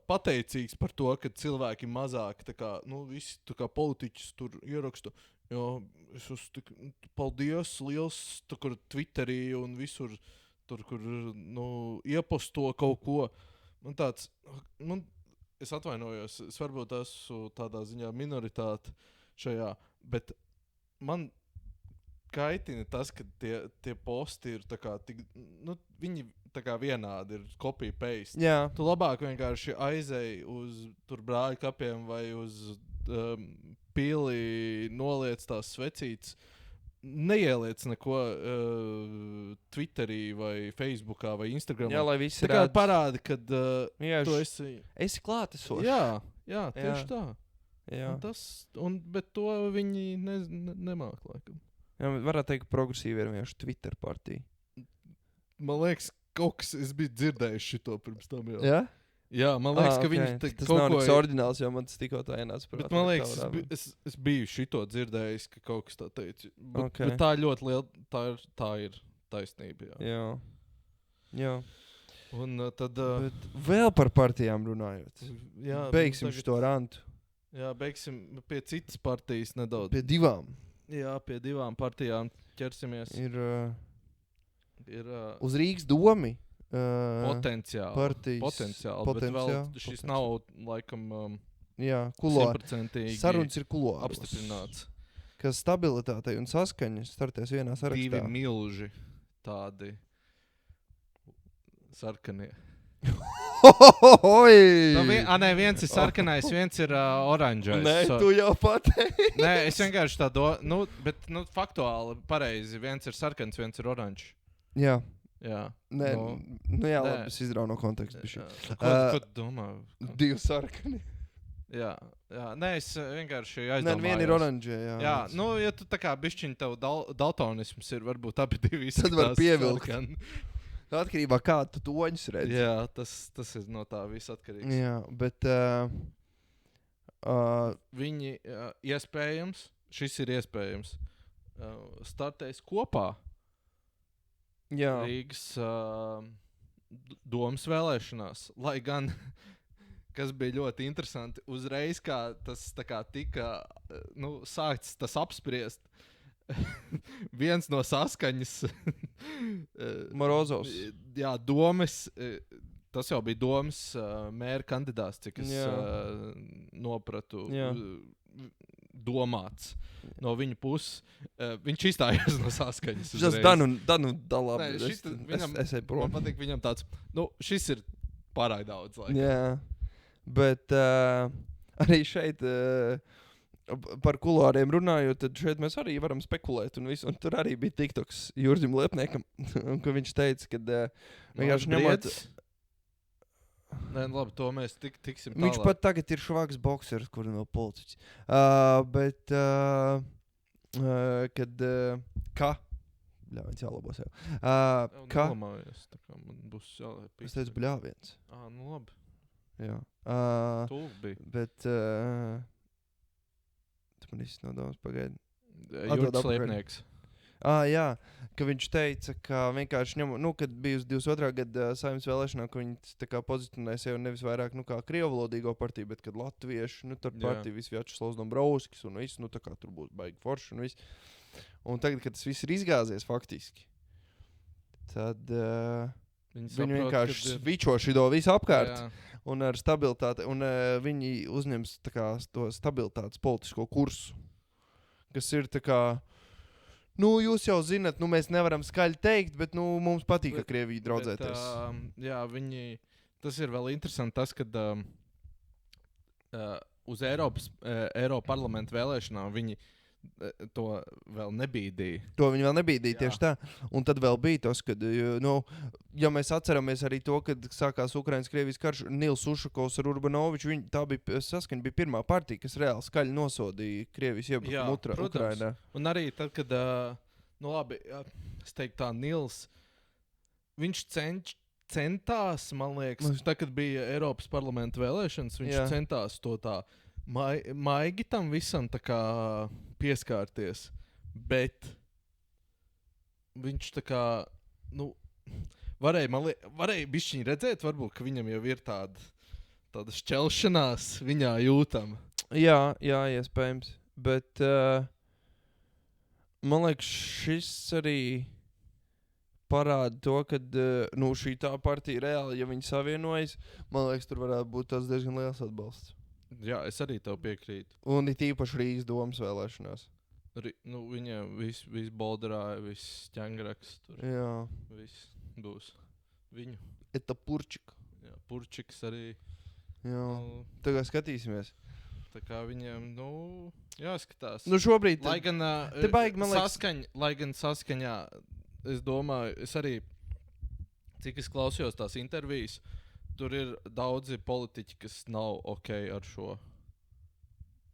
[SPEAKER 2] pateicīgs par to, ka cilvēki mazāk, tā kā, visi tā kā politiķis tur ierakstu. Jo, es tik, paldies liels, tur Twitterī un visur, tur, kur, ieposto kaut ko. Man tāds, es atvainojos, es varbūt esmu tādā ziņā minoritāte šajā, bet man kaitina tas, ka tie posti ir tā kā, viņi tā kā vienādi ir copy-paste.
[SPEAKER 1] Jā.
[SPEAKER 2] Tu labāk vienkārši aizēji uz tur Brāļu kapiem vai uz pili noliec tās svecītes, neieliec neko Twitterī vai Facebookā vai Instagramā.
[SPEAKER 1] Jā, lai visi
[SPEAKER 2] tā kā parādi, kad tu
[SPEAKER 1] esi klātesošs.
[SPEAKER 2] Jā, tieši tā.
[SPEAKER 1] Jā.
[SPEAKER 2] Bet to viņi nemāk, laikam.
[SPEAKER 1] Jā, varētu teikt, ka progresīvi ir vienkārši Twitter partija.
[SPEAKER 2] Man liekas, kaut kas, es biju dzirdējis šito pirms tam jau.
[SPEAKER 1] Jā?
[SPEAKER 2] Jā, man liekas, ka viņi
[SPEAKER 1] tas nav nekas oriģināls, jo man tas tikko tā ienāca prātā.
[SPEAKER 2] Bet man liekas, es biju šito dzirdējis, ka kaut kas tā teica. Bet tā ļoti liela, tā ir taisnība,
[SPEAKER 1] Jā.
[SPEAKER 2] Un tad...
[SPEAKER 1] Bet vēl par partijām runājot.
[SPEAKER 2] Jā,
[SPEAKER 1] beigsim šo rantu.
[SPEAKER 2] Jā, beigsim pie citas partijas nedaudz.
[SPEAKER 1] Pie divām.
[SPEAKER 2] Jā, pie divām partijām ķersimies. Ir
[SPEAKER 1] uz Rīgas domi.
[SPEAKER 2] Potenciāli. Bet vēl šis nav, laikam, simtprocentīgi
[SPEAKER 1] sarunas ir kuloāros.
[SPEAKER 2] Apstiprināts.
[SPEAKER 1] Ka stabilitātei un saskaņa startēs vienā sarakstā.
[SPEAKER 2] 2 milži tādi sarkanie. Viens ir sarkanais, viens ir oranžais.
[SPEAKER 1] Nē, tu jau pateici.
[SPEAKER 2] Nē, es vienkārši tā bet faktuāli pareizi. Viens ir sarkans, viens ir oranžs.
[SPEAKER 1] Jā.
[SPEAKER 2] Nē,
[SPEAKER 1] labi, es izrauju no konteksta.
[SPEAKER 2] Ko tu domā?
[SPEAKER 1] 2 sarkani.
[SPEAKER 2] Jā. Nē, es vienkārši aizdomājos.
[SPEAKER 1] Nē, viena ir oranžie, jā.
[SPEAKER 2] Jā, ja tu tā kā bišķiņ tev daltonisms ir, varbūt abi divi izskatās.
[SPEAKER 1] Tad var pievilkt. Atkarībā kādu tu toņus redzi.
[SPEAKER 2] Jā, tas ir no tā viss atkarīgs.
[SPEAKER 1] Jā, bet
[SPEAKER 2] viņi iespējams, šis ir iespējams, startēs kopā Rīgas domas vēlēšanās, lai gan, kas bija ļoti interesanti, uzreiz kā tas tā kā tika sākts tas apspriest, viens no saskaņas
[SPEAKER 1] Morozovs.
[SPEAKER 2] Jā, domas, tas jau bija domas mēra kandidāts, cik es nopratu, domāts no viņa puses. Viņš izstājās no saskaņas.
[SPEAKER 1] Šis Danu dalā.
[SPEAKER 2] Es eju prom. Man patīk viņam tāds, šis ir pārāk daudz laika.
[SPEAKER 1] Jā, bet arī šeit... par kulāriem runājot, tad šeit mēs arī varam spekulēt un visu. Un tur arī bija TikToks Jurģim Liepniekam, ka viņš teica, ka vienkārši ņemot...
[SPEAKER 2] Nē, labi, to mēs tiksim tālāk.
[SPEAKER 1] Viņš pat tagad ir švaks boksers, kur no politiķis. Bet, kad... Bļāviens jālabo sev.
[SPEAKER 2] Nolamājos, tā kā man būs jālēp.
[SPEAKER 1] Es teicu bļāviens.
[SPEAKER 2] Labi.
[SPEAKER 1] Jā.
[SPEAKER 2] Tūk bija.
[SPEAKER 1] Bet... man īsti nav daudz pagaidi.
[SPEAKER 2] Jurģis Liepnieks.
[SPEAKER 1] Jā, ka viņš teica, ka vienkārši kad bija uz 22. gada Saeimas vēlēšanā, ka viņi tā kā pozicionēja sevi nevis vairāk kā krievalodīgo partiju, bet kad latvieši, tur partija visi Vjačeslavs Dombrovskis un viss, tā kā tur būs baigi forši un viss. Un tagad, kad tas viss ir izgāzies faktiski, tad viņi vienkārši svičo šido visu apkārt. Jā. Un ar stabilitāti, un viņi uzņems tā kā to stabilitātes politisko kursu, kas ir tā kā, jūs jau zinat, mēs nevaram skaļi teikt, bet mums patīk, ka Krievija draudzēties.
[SPEAKER 2] Jā, tas ir vēl interesanti tas, kad uz Eiropas parlamentu vēlēšanām viņi to vēl nebīdīja.
[SPEAKER 1] To viņi vēl nebīdīja, tieši tā. Un tad vēl bija tas, kad, ja mēs atceramies arī to, kad sākās Ukrainas-Krievijas karš, Nils Ušakovs ar Urbanoviču, saskaņa bija pirmā partija, kas reāli skaļi nosodīja Krievijas iebrukumu Ukrainā.
[SPEAKER 2] Un arī tad, kad, labi, es teiktu tā, Nils, viņš centās, man liekas, tad, kad bija Eiropas parlamenta vēlēšanas, viņš centās to tā maigi tam visam tā kā pieskārties, bet viņš tā kā, varēja bišķiņ redzēt, varbūt, ka viņam jau ir tāda šķelšanās viņā jūtama.
[SPEAKER 1] Jā, iespējams, bet man liekas, šis arī parāda to, ka šī tā partija reāli, ja viņi savienojas, man liekas, tur varētu būt tas diezgan liels atbalsts.
[SPEAKER 2] Jā, es arī tev piekrītu.
[SPEAKER 1] Un it īpaši Rīgas domas vēlēšanās.
[SPEAKER 2] Viņiem viss bolderāja, viss ķengraks.
[SPEAKER 1] Jā.
[SPEAKER 2] Viss būs viņu.
[SPEAKER 1] Eta Purčika.
[SPEAKER 2] Jā, Purčiks arī.
[SPEAKER 1] Jā. Tagad skatīsimies.
[SPEAKER 2] Tā kā viņiem, jāskatās.
[SPEAKER 1] Šobrīd...
[SPEAKER 2] Lai gan, lai gan saskaņā, es domāju, es arī, cik es klausījos tās intervijas, tur ir daudzi politiķi, kas nav ok ar šo,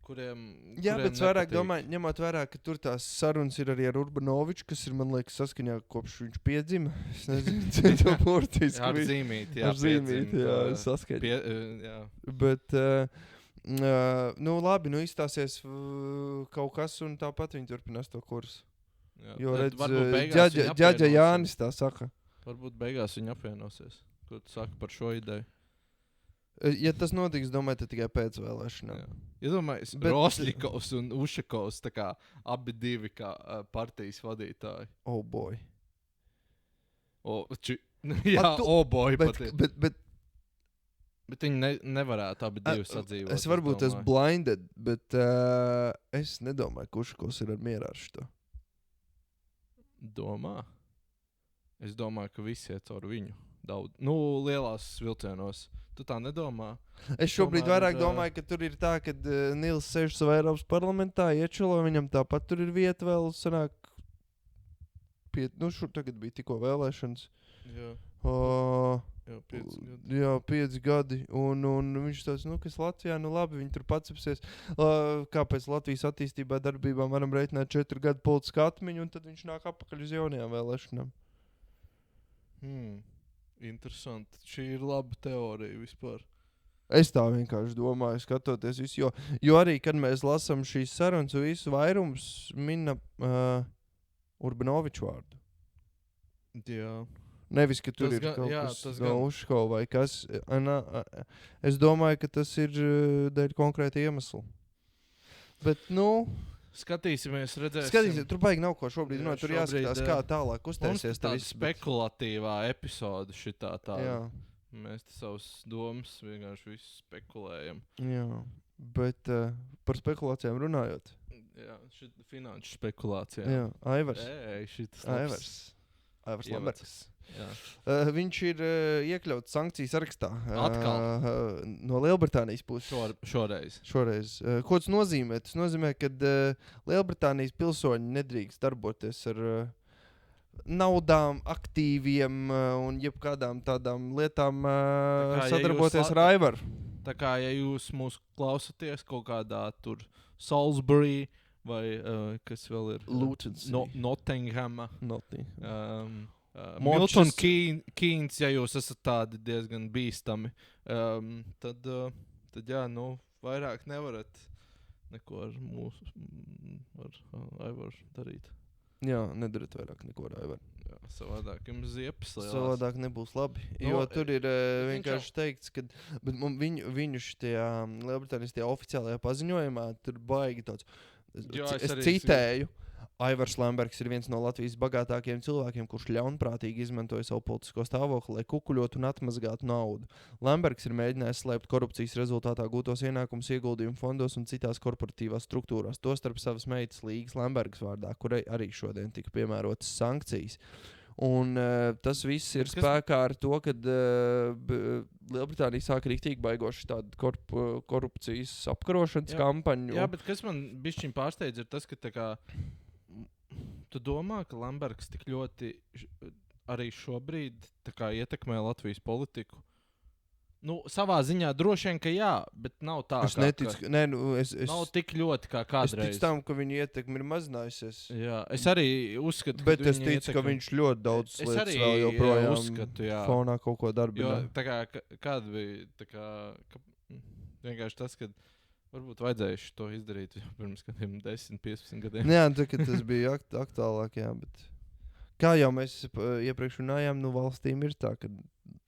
[SPEAKER 2] kuriem
[SPEAKER 1] bet vairāk domāju, ņemot vērā, ka tur tās sarunas ir arī ar Urbanoviču, kas ir, man liekas, saskaņā kopš viņš piedzima. Es nezinu, to burtiski.
[SPEAKER 2] Ar zīmīti,
[SPEAKER 1] jā. Ar zīmīti, jā, saskaņā.
[SPEAKER 2] Jā.
[SPEAKER 1] Bet, labi, izstāsies kaut kas, un tāpat viņi turpinās to kursu. Jā. Jo redz, ģaģa Jānis tā saka.
[SPEAKER 2] Varbūt beigās viņi apvienosies. Ko tu saki par šo ideju?
[SPEAKER 1] Ja tas notiks, domāju, tad tikai pēc vēlēšanām.
[SPEAKER 2] Iedomājies, Rosļikovs un Ušakovs, tā kā abi divi kā partijas vadītāji.
[SPEAKER 1] Oh boy.
[SPEAKER 2] Bet viņi nevarētu abi divi sadzīvot.
[SPEAKER 1] Es varbūt esmu blinded, bet es nedomāju, kurš ir ar mierā ar šo.
[SPEAKER 2] Domā? Es domāju, ka visi iet caur viņu. Daudz. Lielās vilcienos. Tu tā nedomā?
[SPEAKER 1] Es šobrīd vairāk domāju, ka tur ir tā, ka Nils sēž savā Eiropas parlamentā, iečelo, viņam tāpat tur ir vieta vēl sanāk. Šur tagad bija tikko vēlēšanas.
[SPEAKER 2] Jā. Jā, 5 gadi.
[SPEAKER 1] Jā, 5 gadi. Un viņš tāds, kas Latvijā, labi, viņi tur pacipsies. Kāpēc Latvijas attīstībā darbībām varam reiķināt 4 gadu politisku atmiņu, un tad viņš nāk apakaļ uz jaunajām vēlēšanām.
[SPEAKER 2] Interesanti. Šī ir laba teorija vispār.
[SPEAKER 1] Es tā vienkārši domāju, skatoties visu, jo arī, kad mēs lasām šīs sarunas, visu vairums mina Urbanoviču vārdu.
[SPEAKER 2] Jā.
[SPEAKER 1] Nevis, ka tur ir kaut kas no Uško vai kas. Es domāju, ka tas ir dēļ konkrēta iemesla. Bet,
[SPEAKER 2] Skatīsimies, redzēsim.
[SPEAKER 1] Skatīsimies, tur baigi nav ko šobrīd. Tur jāskatās, kā tālāk uztaisies.
[SPEAKER 2] Mums tāda spekulatīvā epizode šitā tāda.
[SPEAKER 1] Jā.
[SPEAKER 2] Mēs te savus domas vienkārši visu spekulējam.
[SPEAKER 1] Jā, bet par spekulācijām runājot.
[SPEAKER 2] Jā, finanšu spekulācijām.
[SPEAKER 1] Jā, Aivars. Aivars Lembergs. Viņš ir iekļauts sankciju sarakstā.
[SPEAKER 2] Atkal?
[SPEAKER 1] No Lielbritānijas puses.
[SPEAKER 2] Šoreiz.
[SPEAKER 1] Ko tas nozīmē? Tas nozīmē, ka Lielbritānijas pilsoņi nedrīkst darboties ar naudām, aktīviem un jebkādām tādām lietām sadarboties ar Aivaru.
[SPEAKER 2] Tā kā, ja jūs mūs klausaties kaut kādā tur Salisbury vai kas vēl ir? Nottinghama. Milton Keynes, ja jūs esat tādi diezgan bīstami, tad jā, vairāk nevarat neko ar Aivaru darīt.
[SPEAKER 1] Jā, nedariet vairāk neko ar Aivaru.
[SPEAKER 2] Jā, savādāk jums ziepes lielās.
[SPEAKER 1] Savādāk nebūs labi, jo tur ir vienkārši teikts, ka viņu šitajā Lielbritānijas tajā oficiālajā paziņojumā tur baigi tāds, es citēju. Aivars Lembergs ir viens no Latvijas bagātākajiem cilvēkiem, kurš ļaunprātīgi izmantoja savu politisko stāvokli, lai kukuļotu un atmazgātu naudu. Lembergs ir mēģinājis slēpt korupcijas rezultātā gūtos ienākumus ieguldījumu fondos un citās korporatīvās struktūrās, tostarp savas meitas Līgas Lembergas vārdā, kurai arī šodien tika piemērotas sankcijas. Un tas viss ir spēkā ar to, ka Lielbritānija sāka riktīgi baigoši tādu korupcijas apkarošanas kampaņu.
[SPEAKER 2] Jā, bet kas man bišķiņ pārsteidz ir tas, ka tā kā tu domā, ka Lembergs tik ļoti arī šobrīd tā kā ietekmē Latvijas politiku? Savā ziņā droši vien, ka jā, bet nav tā,
[SPEAKER 1] es neticu,
[SPEAKER 2] nav tik ļoti kā kādreiz.
[SPEAKER 1] Es ticu tam, ka viņa ietekme ir mazinājusies.
[SPEAKER 2] Jā, es arī uzskatu,
[SPEAKER 1] bet es ticu, ka viņš ļoti daudz lietas vēl joprojām
[SPEAKER 2] uzskatu,
[SPEAKER 1] fonā kaut ko darbina.
[SPEAKER 2] Jo tā kā kāda bija, tā kā vienkārši tas, ka varbūt vajadzēja to izdarīt pirms kādiem 10-15 gadiem.
[SPEAKER 1] Jā, tas bija aktuālāk, jā, bet kā jau mēs iepriekš runājām, valstīm ir tā, ka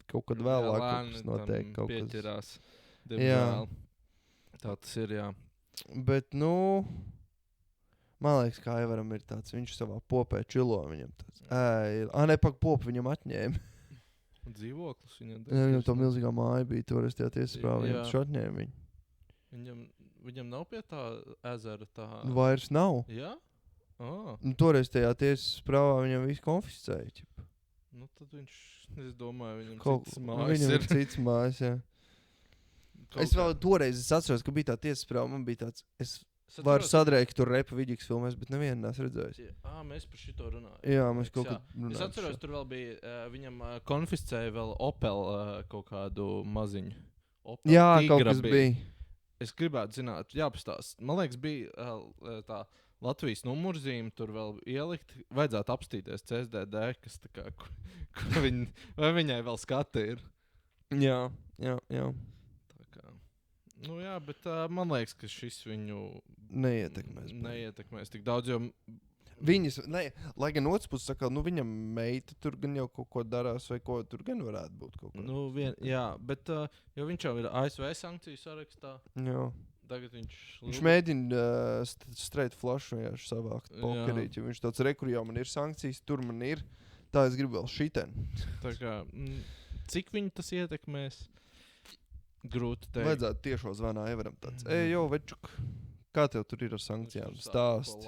[SPEAKER 1] kaut kad vēlāk kaut kas notiek.
[SPEAKER 2] Pieķerās. Diemžēl. Tā tas ir, jā.
[SPEAKER 1] Bet, man liekas, kā Aivaram ir tāds, viņš savā popē čilo viņam tāds. Nepak popu viņam atņēma.
[SPEAKER 2] Dzīvoklis viņam.
[SPEAKER 1] Viņam to milzīgā māja bija, toreiz tajā tiesasprāvā, viņam taču atņēma viņu.
[SPEAKER 2] Viņam nav pie tā ezera tā...
[SPEAKER 1] Vairs nav.
[SPEAKER 2] Jā?
[SPEAKER 1] Toreiz tajā tiesasprāvā viņam visu konfiscēja.
[SPEAKER 2] Tad viņš, es domāju, viņam cits mājas ir.
[SPEAKER 1] Viņam ir cits mājas, jā. Es vēl toreiz atceros, ka bija tā tiesasprāva, man bija tāds... Es varu sadrēkt tur repa vidīgs filmēs, bet nevienu neesmu redzējis.
[SPEAKER 2] Mēs par šito runājam.
[SPEAKER 1] Jā, mēs kaut kad runājam.
[SPEAKER 2] Es atceros, tur vēl bija, viņam konfiscēja vēl Opel kaut kādu maziņu. Opel
[SPEAKER 1] jā,
[SPEAKER 2] Tigra
[SPEAKER 1] kaut kas bija.
[SPEAKER 2] Es gribētu zināt, jāpastāst. Man liekas, bija tā Latvijas numurzīme tur vēl ielikt. Vajadzētu apstīties CSDD, kas tā kā, vai viņai vēl skati ir.
[SPEAKER 1] Jā.
[SPEAKER 2] Tā kā, jā, bet man liekas, ka šis viņu
[SPEAKER 1] neietekmēs
[SPEAKER 2] tik daudz, jo
[SPEAKER 1] Viņas, lai gan otrs puses saka, nu viņam meita tur gan jau kaut ko darās, vai ko tur gan varētu būt kaut ko.
[SPEAKER 3] Nu, jā, bet jo viņš jau ir ASV sankciju sarakstā.
[SPEAKER 1] Jā.
[SPEAKER 3] Tagad viņš
[SPEAKER 1] mēģina straight flush vienkārši savākt pokerīt, jo viņš tāds rekur jau man ir sankcijas, tur man ir, tā es gribu vēl šiten.
[SPEAKER 3] Tā kā, cik viņu tas ietekmēs? Grūti teikt.
[SPEAKER 1] Vajadzētu tiešo zvanā Everam tāds, jo, večuk. Kā tev tur ir ar sankcijām? Stāst.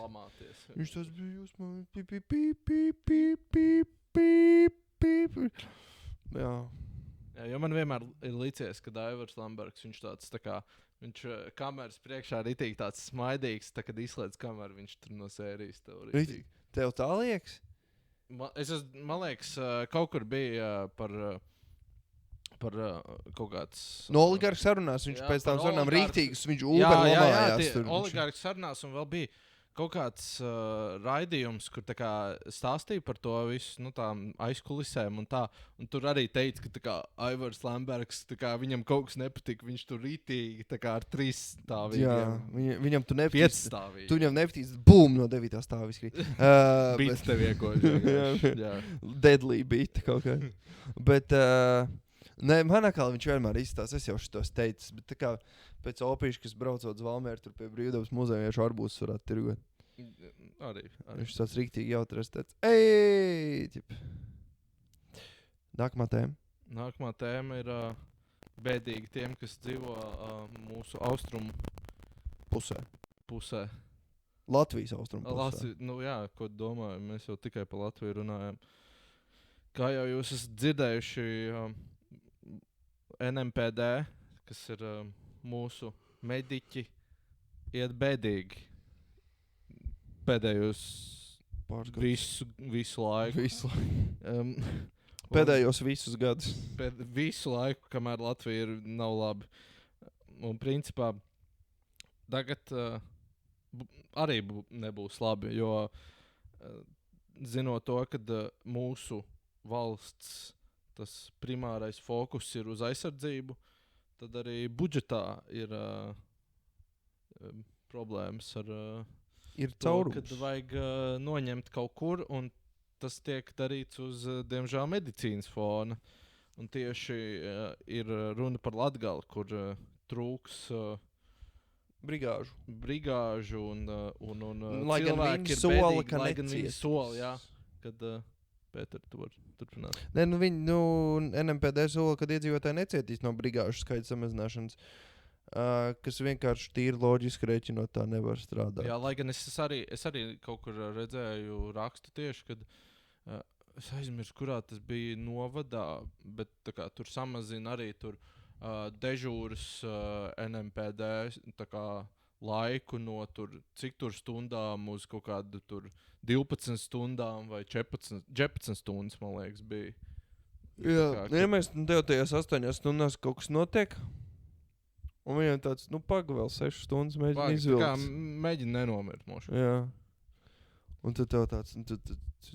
[SPEAKER 1] Viņš tas bija jūs man Jā.
[SPEAKER 3] Jā, jo man vienmēr ir licies, kad Aivars Lambergs, viņš tāds tā kā, viņš kameras priekšā ritīgi tāds smaidīgs, tā kad izslēdz kameru, viņš tur no sērijas tev ritīgi.
[SPEAKER 1] Tev tā liekas?
[SPEAKER 3] Man liekas, kaut kur bija par kaut kāds...
[SPEAKER 1] No oligarku sarunās viņš pēc tām sarunām rīktīgus, viņš lamājās tur.
[SPEAKER 3] Oligarku sarunās un vēl bija kaut kāds raidījums, kur tā kā stāstīja par to visu, nu tām aizkulisēm un tā. Un tur arī teica, ka tā kā Aivars Lambergs, tā kā viņam kaut kas nepatika, viņš tur rītīgi, tā kā ar 3 stāvīgiem.
[SPEAKER 1] Jā, viņam tu nepatīk.
[SPEAKER 3] 5 stāvīgi.
[SPEAKER 1] Tu viņam nepatīk, bum, no 9. stāva izkrīt.
[SPEAKER 3] Beats tev iekoļ.
[SPEAKER 1] Deadly beat kaut kā. Bet... Nē, man atkal viņš vienmēr izstāsta, es jau šitos teicis, bet tā kā pēc opīša, kas braucot uz Valmieru, tur pie Brīvdabas muzeja vienkārši arbūs varētu tirgot.
[SPEAKER 3] Arī.
[SPEAKER 1] Viņš tāds riktīgi jautras, tāds, ej, ķip. Nākamā tēma.
[SPEAKER 3] Nākamā tēma ir bēdīgi tiem, kas dzīvo mūsu austrumu pusē.
[SPEAKER 1] Latvijas austrumu pusē.
[SPEAKER 3] Nu jā, ko domāju, mēs jau tikai par Latviju runājam. Kā jau jūs esat dzirdējuši... NMPD, kas ir mūsu mediķi, iet bēdīgi pēdējos visu laiku.
[SPEAKER 1] Pēdējos visus gadus.
[SPEAKER 3] Visu laiku, kamēr Latvija nav labi. Un principā tagad arī nebūs labi, jo zinot to, ka mūsu valsts tas primārais fokus ir uz aizsardzību, tad arī budžetā ir problēmas ar
[SPEAKER 1] ir
[SPEAKER 3] to,
[SPEAKER 1] caurums.
[SPEAKER 3] kad vajag noņemt kaut kur, un tas tiek darīts uz, diemžēl, medicīnas fona. Un tieši ir runa par Latgali, kur trūks brigāžu un
[SPEAKER 1] lai
[SPEAKER 3] cilvēki ir bēdīgi, lai gan viņi sola, jā, kad... Pēter, tu vari turpināt.
[SPEAKER 1] Nē, NMPD sola, kad iedzīvotāji necietīs no brigāžu skaita samazināšanas, kas vienkārši tīri loģiski rēķinot tā nevar strādāt.
[SPEAKER 3] Jā, lai gan es arī kaut kur redzēju rakstu tieši, kad es aizmirsu, kurā tas bija novadā, bet tā kā tur samazina arī tur dežūras NMPD tā kā laiku no tur, cik tur stundām uz kaut kādu tur 12 stundām vai 14 stundas, man liekas, bija.
[SPEAKER 1] Jā, ja mēs tev tajās 8 stundās kaut kas notiek, un viņam tāds, vēl 6 stundas mēģina izvilkt.
[SPEAKER 3] Tā kā mēģina nenomirt mošu.
[SPEAKER 1] Jā. Un tad tev tāds,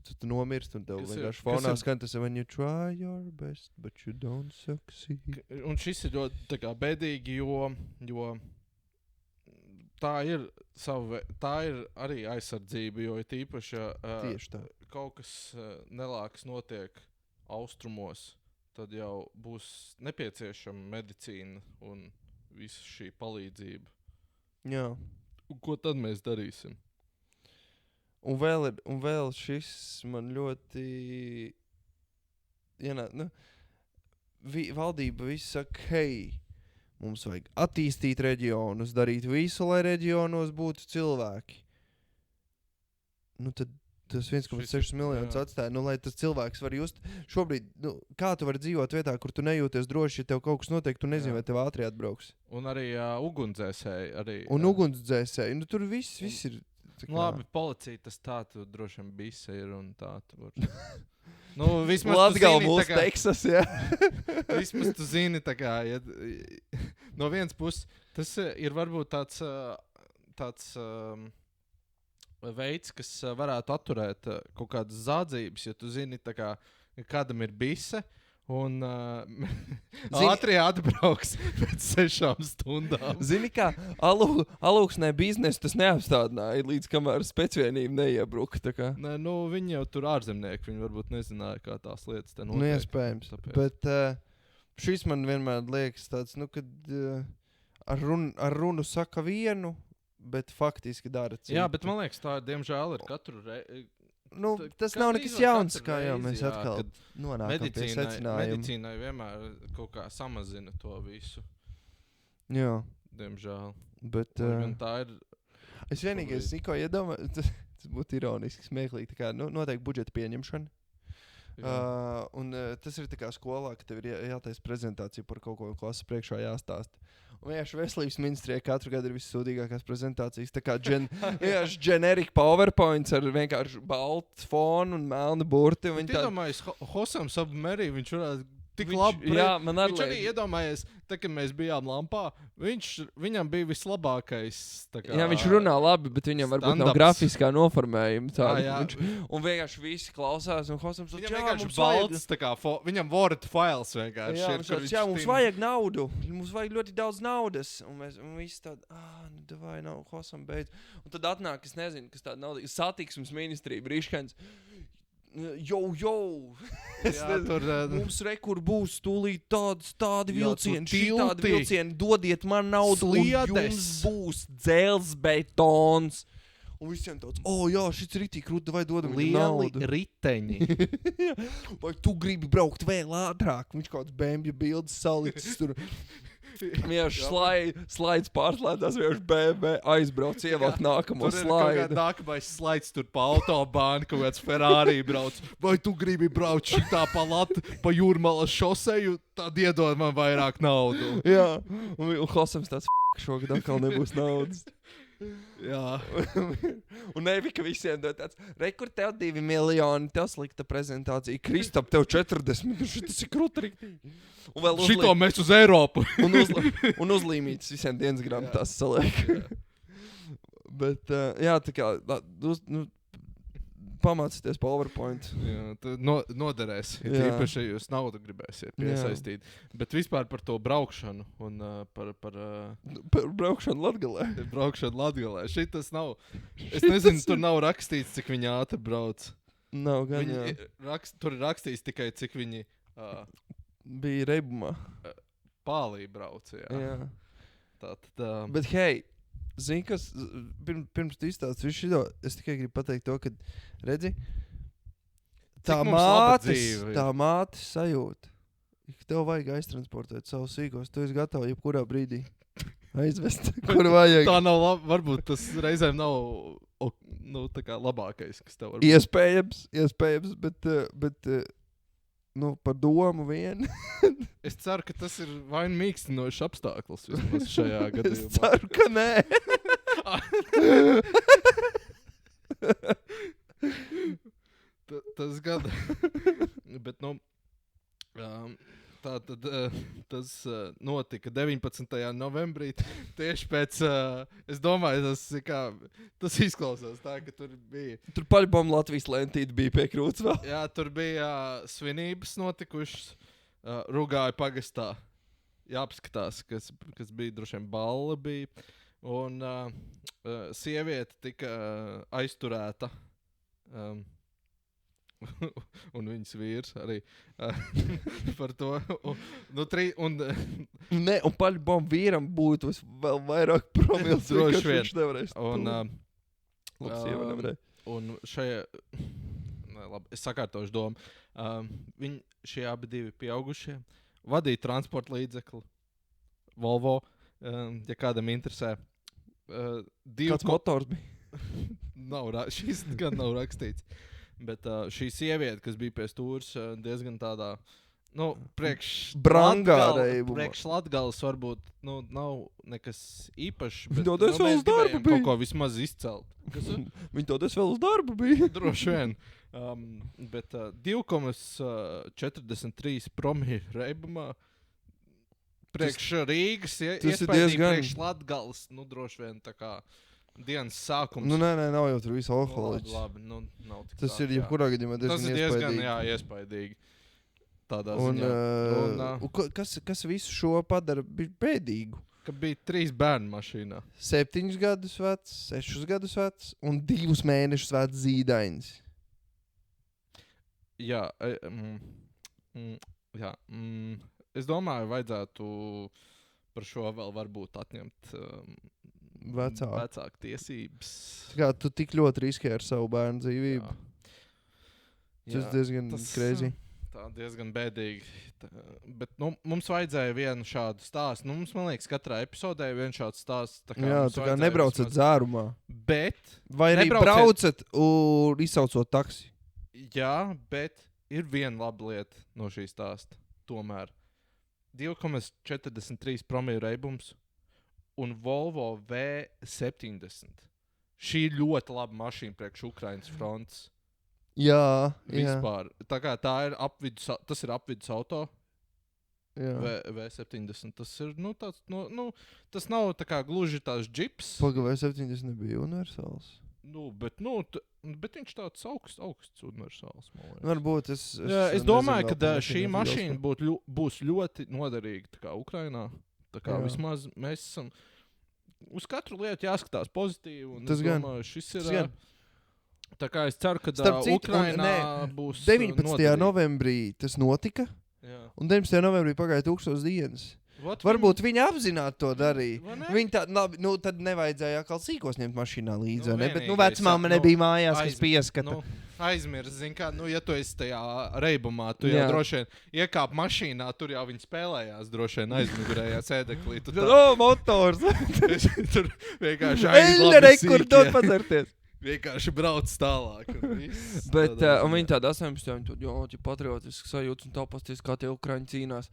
[SPEAKER 1] tu nomirst, un tev vienkārši fonā skan tas, when you try your best, but you don't succeed.
[SPEAKER 3] Un šis ir ļoti tā kā bēdīgi, jo tā ir arī aizsardzība, jo ir tīpaši kaut kas nelāks notiek austrumos, tad jau būs nepieciešama medicīna un visa šī palīdzība.
[SPEAKER 1] Jā.
[SPEAKER 3] Un ko tad mēs darīsim?
[SPEAKER 1] Un vēl šis man ļoti valdība viss saka, hei, mums vajag attīstīt reģionus, darīt visu, lai reģionos būtu cilvēki. Tad tas 1,6 miljonus atstāja, lai tas cilvēks var just. Šobrīd, kā tu vari dzīvot vietā, kur tu nejūties droši, ja tev kaut kas notiek, tu nezini, vai tev ātri atbrauks.
[SPEAKER 3] Un arī ugunsdzēsēji.
[SPEAKER 1] Ugunsdzēsēji. Tur viss ir.
[SPEAKER 3] Labi, policija tas tā, tu droši vien bise ir un tā. Tu var... vismaz
[SPEAKER 1] Latgali mūsu Teksas, jā.
[SPEAKER 3] Vismaz tu zini, tā kā, no vienas puses, tas ir varbūt tāds veids, kas varētu atturēt kaut kādas zādzības, ja tu zini, tā kā, kādam ir bise, Un ātri atbrauks pēc 6 stundām.
[SPEAKER 1] Zini, kā Alūksnē biznesu tas neapstādināja, līdz kamēr specvienība neiebruka.
[SPEAKER 3] Nē, viņi jau tur ārzemnieki, viņi varbūt nezināja, kā tās lietas te notiek.
[SPEAKER 1] Nu, iespējams. Tāpēc. Bet šis man vienmēr liekas tāds, kad ar runu saka vienu, bet faktiski dara citu.
[SPEAKER 3] Jā, bet man liekas, tā diemžēl ir katru reizi.
[SPEAKER 1] Tas nav nekas jauns, kā jau mēs atkal nonākam pie secinājuma.
[SPEAKER 3] Medicīnai vienmēr kaut kā samazina to visu.
[SPEAKER 1] Jā.
[SPEAKER 3] Diemžēl.
[SPEAKER 1] Bet
[SPEAKER 3] tā ir...
[SPEAKER 1] Es vienīgais, ko iedomāju, tas būtu ironiski, smieklīgi, tā kā noteikti budžeta pieņemšana. Un tas ir tā kā skolā, ka tev ir jātaisa prezentācija par kaut ko klases priekšā jāstāst. Un vienkārši veselības ministrijai katru gadu ir vissūdīgākās prezentācijas. Tā kā vienkārši generic PowerPoints ar vienkārši baltu fonu un melnu burti.
[SPEAKER 3] Iedomājies, Hosam Sabmerī, viņš varētu tik labi.
[SPEAKER 1] Man
[SPEAKER 3] viņš arī iedomājies, kad mēs bijām lampā, viņam bija vislabākais.
[SPEAKER 1] Jā, viņš runā labi, bet viņam varbūt nav grafiskā noformējuma. Un vienkārši visi klausās, un Hosams
[SPEAKER 3] viņam vienkārši balts, viņam Word files vienkārši.
[SPEAKER 1] Mums vajag naudu, mums vajag ļoti daudz naudas. Un visi tādi, vai nav Hosam beidz. Un tad atnāk, es nezinu, kas tāda nauda, satiksmes ministrija, Briškens. Mums rekur būs tūlīt tādi vilcieni, šitādi vilcieni, dodiet man naudu,
[SPEAKER 3] Sliedes.
[SPEAKER 1] Un jums būs dzelzbetons. Un visiem tāds, šis ritīgi krūti, vai dodam naudu.
[SPEAKER 3] Lieli riteņi.
[SPEAKER 1] Vai tu gribi braukt vēl ātrāk? Viņš kāds bēmbja bildes salicis tur. Vienkārši slaids pārslēdās, vienkārši BMW aizbrauc, ievelk nākamo slaidu.
[SPEAKER 3] Tur ir nākamais slaids tur pa autobānu, kaut kāds Ferrari brauc. Vai tu gribi braukt šitā pa Jūrmalas šoseju, tad iedod man vairāk naudu.
[SPEAKER 1] Jā, un Hosams tāds šogad atkal nebūs naudas.
[SPEAKER 3] Jā.
[SPEAKER 1] Un nevi, ka visiem dod tāds, kur tev 2 miljoni, tev slikta prezentācija, Kristap, tev 40, šitas ir krūtriktīgi.
[SPEAKER 3] Šito mēs uz Eiropu.
[SPEAKER 1] un uzlīmītas visiem dienas grāmatās saliek. Bet, jā, tā kā, pamācieties PowerPoint.
[SPEAKER 3] Jā, noderēs, īpaši, ja jūs naudu gribēsiet piesaistīt. Bet vispār par to braukšanu un par
[SPEAKER 1] braukšanu Latgalē.
[SPEAKER 3] Braukšanu Latgalē. Šitas nav, es nezinu, tur nav rakstīts, cik viņi ātri brauc.
[SPEAKER 1] Nav gan, jā.
[SPEAKER 3] Tur ir rakstīts tikai, cik viņi...
[SPEAKER 1] bija Reibumā.
[SPEAKER 3] Pālī brauc, jā. Tātad...
[SPEAKER 1] Bet, hei, zini, kas, pirms tu izstāst visu šito, es tikai gribu pateikt to, ka, redzi, tā mātes sajūta, ka tev vajag aiztransportēt savu sīkos, tu esi gatavs jebkurā brīdī aizvest, kur vajag.
[SPEAKER 3] Tā nav labi, varbūt tas reizēm nav, tā kā labākais, kas tev var būt.
[SPEAKER 1] Iespējams, bet par domu vien.
[SPEAKER 3] Es ceru, ka tas ir vain mīkstinošs apstākļus vismaz šajā gadījumā.
[SPEAKER 1] Es ceru, ka nē.
[SPEAKER 3] Tas gada. Bet, tātad tas notika 19. novembrī. Tieši pēc, es domāju, tas izklausās tā, ka tur bija...
[SPEAKER 1] Tur paļbom Latvijas lentīte bija pie krūts vēl.
[SPEAKER 3] Jā, tur bija svinības notikušas Rugāju pagastā. Jāapskatās, kas bija, droši vien balla bija. Un sieviete tika aizturēta. Un viņas vīrs arī par to.
[SPEAKER 1] Un paļbom vīram būtu vēl vairāk promils.
[SPEAKER 3] Droši vien.
[SPEAKER 1] Viņš nevarēs.
[SPEAKER 3] Un šajā... Labi, es sakārtošu domu. Viņi šie abi divi pieaugušie vadīja transporta līdzekli Volvo, ja kādam interesē.
[SPEAKER 1] Kāds motors bija?
[SPEAKER 3] Šis gan nav rakstīts. Bet šī sieviete, kas bija pie stūres, diezgan tādā,
[SPEAKER 1] brangā reibumā.
[SPEAKER 3] Priekš Latgales varbūt, nav nekas īpašs, bet
[SPEAKER 1] mēs gribējām
[SPEAKER 3] kaut ko vismaz izcelt.
[SPEAKER 1] Viņi toties vēl uz darbu bija.
[SPEAKER 3] Droši vien. Bet 2,43 promili reibumā priekš Rīgas, iespējams priekš Latgales, droši vien tā kā dienas sākums.
[SPEAKER 1] Nē, nav jau tur visu alkoholiķis.
[SPEAKER 3] Labi, nav tik
[SPEAKER 1] tas ir jebkurā gadījumā diezgan iespaidīgi.
[SPEAKER 3] Tas ir diezgan, iespaidīgi. tādā
[SPEAKER 1] Un,
[SPEAKER 3] ziņā.
[SPEAKER 1] kas visu šo padara bēdīgu?
[SPEAKER 3] Ka bija 3 bērnu mašīnā.
[SPEAKER 1] 7 gadus vecs, 6 gadus vecs un 2 mēnešus vecs zīdainis.
[SPEAKER 3] Jā, es domāju, vajadzētu par šo vēl varbūt atņemt vecāku tiesības.
[SPEAKER 1] Kā tu tik ļoti riskē ar savu bērnu dzīvību? Tas diezgan crazy.
[SPEAKER 3] Tā diezgan bēdīgi. Bet mums vajadzēja vienu šādu stāstu. Mums, man liekas, katrā epizodē ir viens šāds stāsts. Tā
[SPEAKER 1] kā nebraucat dzērumā. Vai arī
[SPEAKER 3] nebraucat...
[SPEAKER 1] braucat un izsaucot taksi.
[SPEAKER 3] Jā, bet ir viena laba lieta no šī stāsta. Tomēr 2,43 promīļu reibums un Volvo V70. Šī ir ļoti laba mašīna priekš Ukrainas frontes.
[SPEAKER 1] Jā.
[SPEAKER 3] Vispār. Tā kā tas ir apvidus auto. V70. Tas ir, tāds, tas nav tā kā gluži tās džips.
[SPEAKER 1] V70 nebija universāls.
[SPEAKER 3] Bet viņš tāds augsts universāls.
[SPEAKER 1] Varbūt
[SPEAKER 3] es domāju, ka šī mašīna būs ļoti noderīga tā kā Ukrainā. Tā kā vismaz mēs esam uz katru lietu jāskatās pozitīvi.
[SPEAKER 1] Tas gan.
[SPEAKER 3] Domāju, šis ir... Tā kā es ceru, ka Ukrainā būs
[SPEAKER 1] 19.
[SPEAKER 3] noderīgi.
[SPEAKER 1] Novembrī tas notika.
[SPEAKER 3] Jā.
[SPEAKER 1] Un 19. novembrī pagāja 1000 dienas. Varbūt viņi apzināti to darīja. Viņi tad nevajadzēja atkal sīkos ņemt mašīnā līdzi. Bet vecmāma nebija mājās, kas pieskata.
[SPEAKER 3] Aizmirst, kā, ja tu esi tajā reibumā, tu jau droši vien iekāp mašīnā, tur jau viņi spēlējās droši vien aizmugurējā sēdeklī.
[SPEAKER 1] Motors!
[SPEAKER 3] Tur vienkārši
[SPEAKER 1] aizlabi kur dod padzerties.
[SPEAKER 3] Vienkārši brauc tālāk.
[SPEAKER 1] Bet viņi tāda 18. Viņi patriotiski sajūtas un tāpasties, kā tie Ukraiņi cīnās.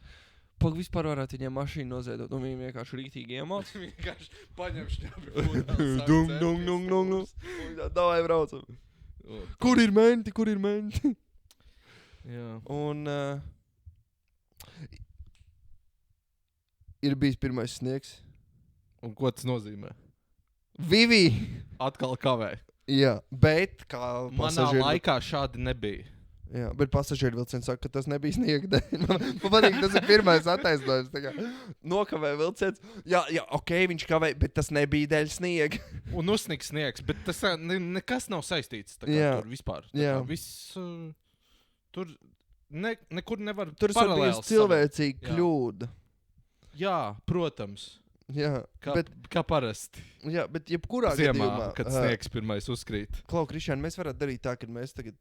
[SPEAKER 1] Pag vispār varētu viņiem mašīnu noziedot, un viņi vienkārši rītīgi iemāc.
[SPEAKER 3] Viņi vienkārši paņem šķēpi.
[SPEAKER 1] Dung. Davai braucam. Kur ir menti?
[SPEAKER 3] Jā.
[SPEAKER 1] Un ir bijis pirmais sniegs.
[SPEAKER 3] Un ko tas nozīmē?
[SPEAKER 1] Vivi!
[SPEAKER 3] Atkal kavē.
[SPEAKER 1] Jā, bet kā
[SPEAKER 3] manā laikā šādi nebija.
[SPEAKER 1] Jā, bet pasažieru vilciens saka, ka tas nebija sniega dēļ. Man patīk, tas ir pirmais attaisnojums. Tā kā nokavē vilciens. Jā, ok, viņš kavē, bet tas nebija dēļ sniega.
[SPEAKER 3] Un uzsnigs sniegs, bet tas nekas nav saistīts tā kā tur vispār. Tā kā viss, tur nekur nevar
[SPEAKER 1] tur
[SPEAKER 3] paralēls.
[SPEAKER 1] Tur ir cilvēcīga kļūda.
[SPEAKER 3] Jā, protams.
[SPEAKER 1] Jā,
[SPEAKER 3] kā parasti.
[SPEAKER 1] Jā, bet jebkurā
[SPEAKER 3] ziemā,
[SPEAKER 1] gadījumā,
[SPEAKER 3] kad sniegs pirmais uzkrīt.
[SPEAKER 1] Klau, Krišjāni, mēs varētu darīt tā, kad mēs tagad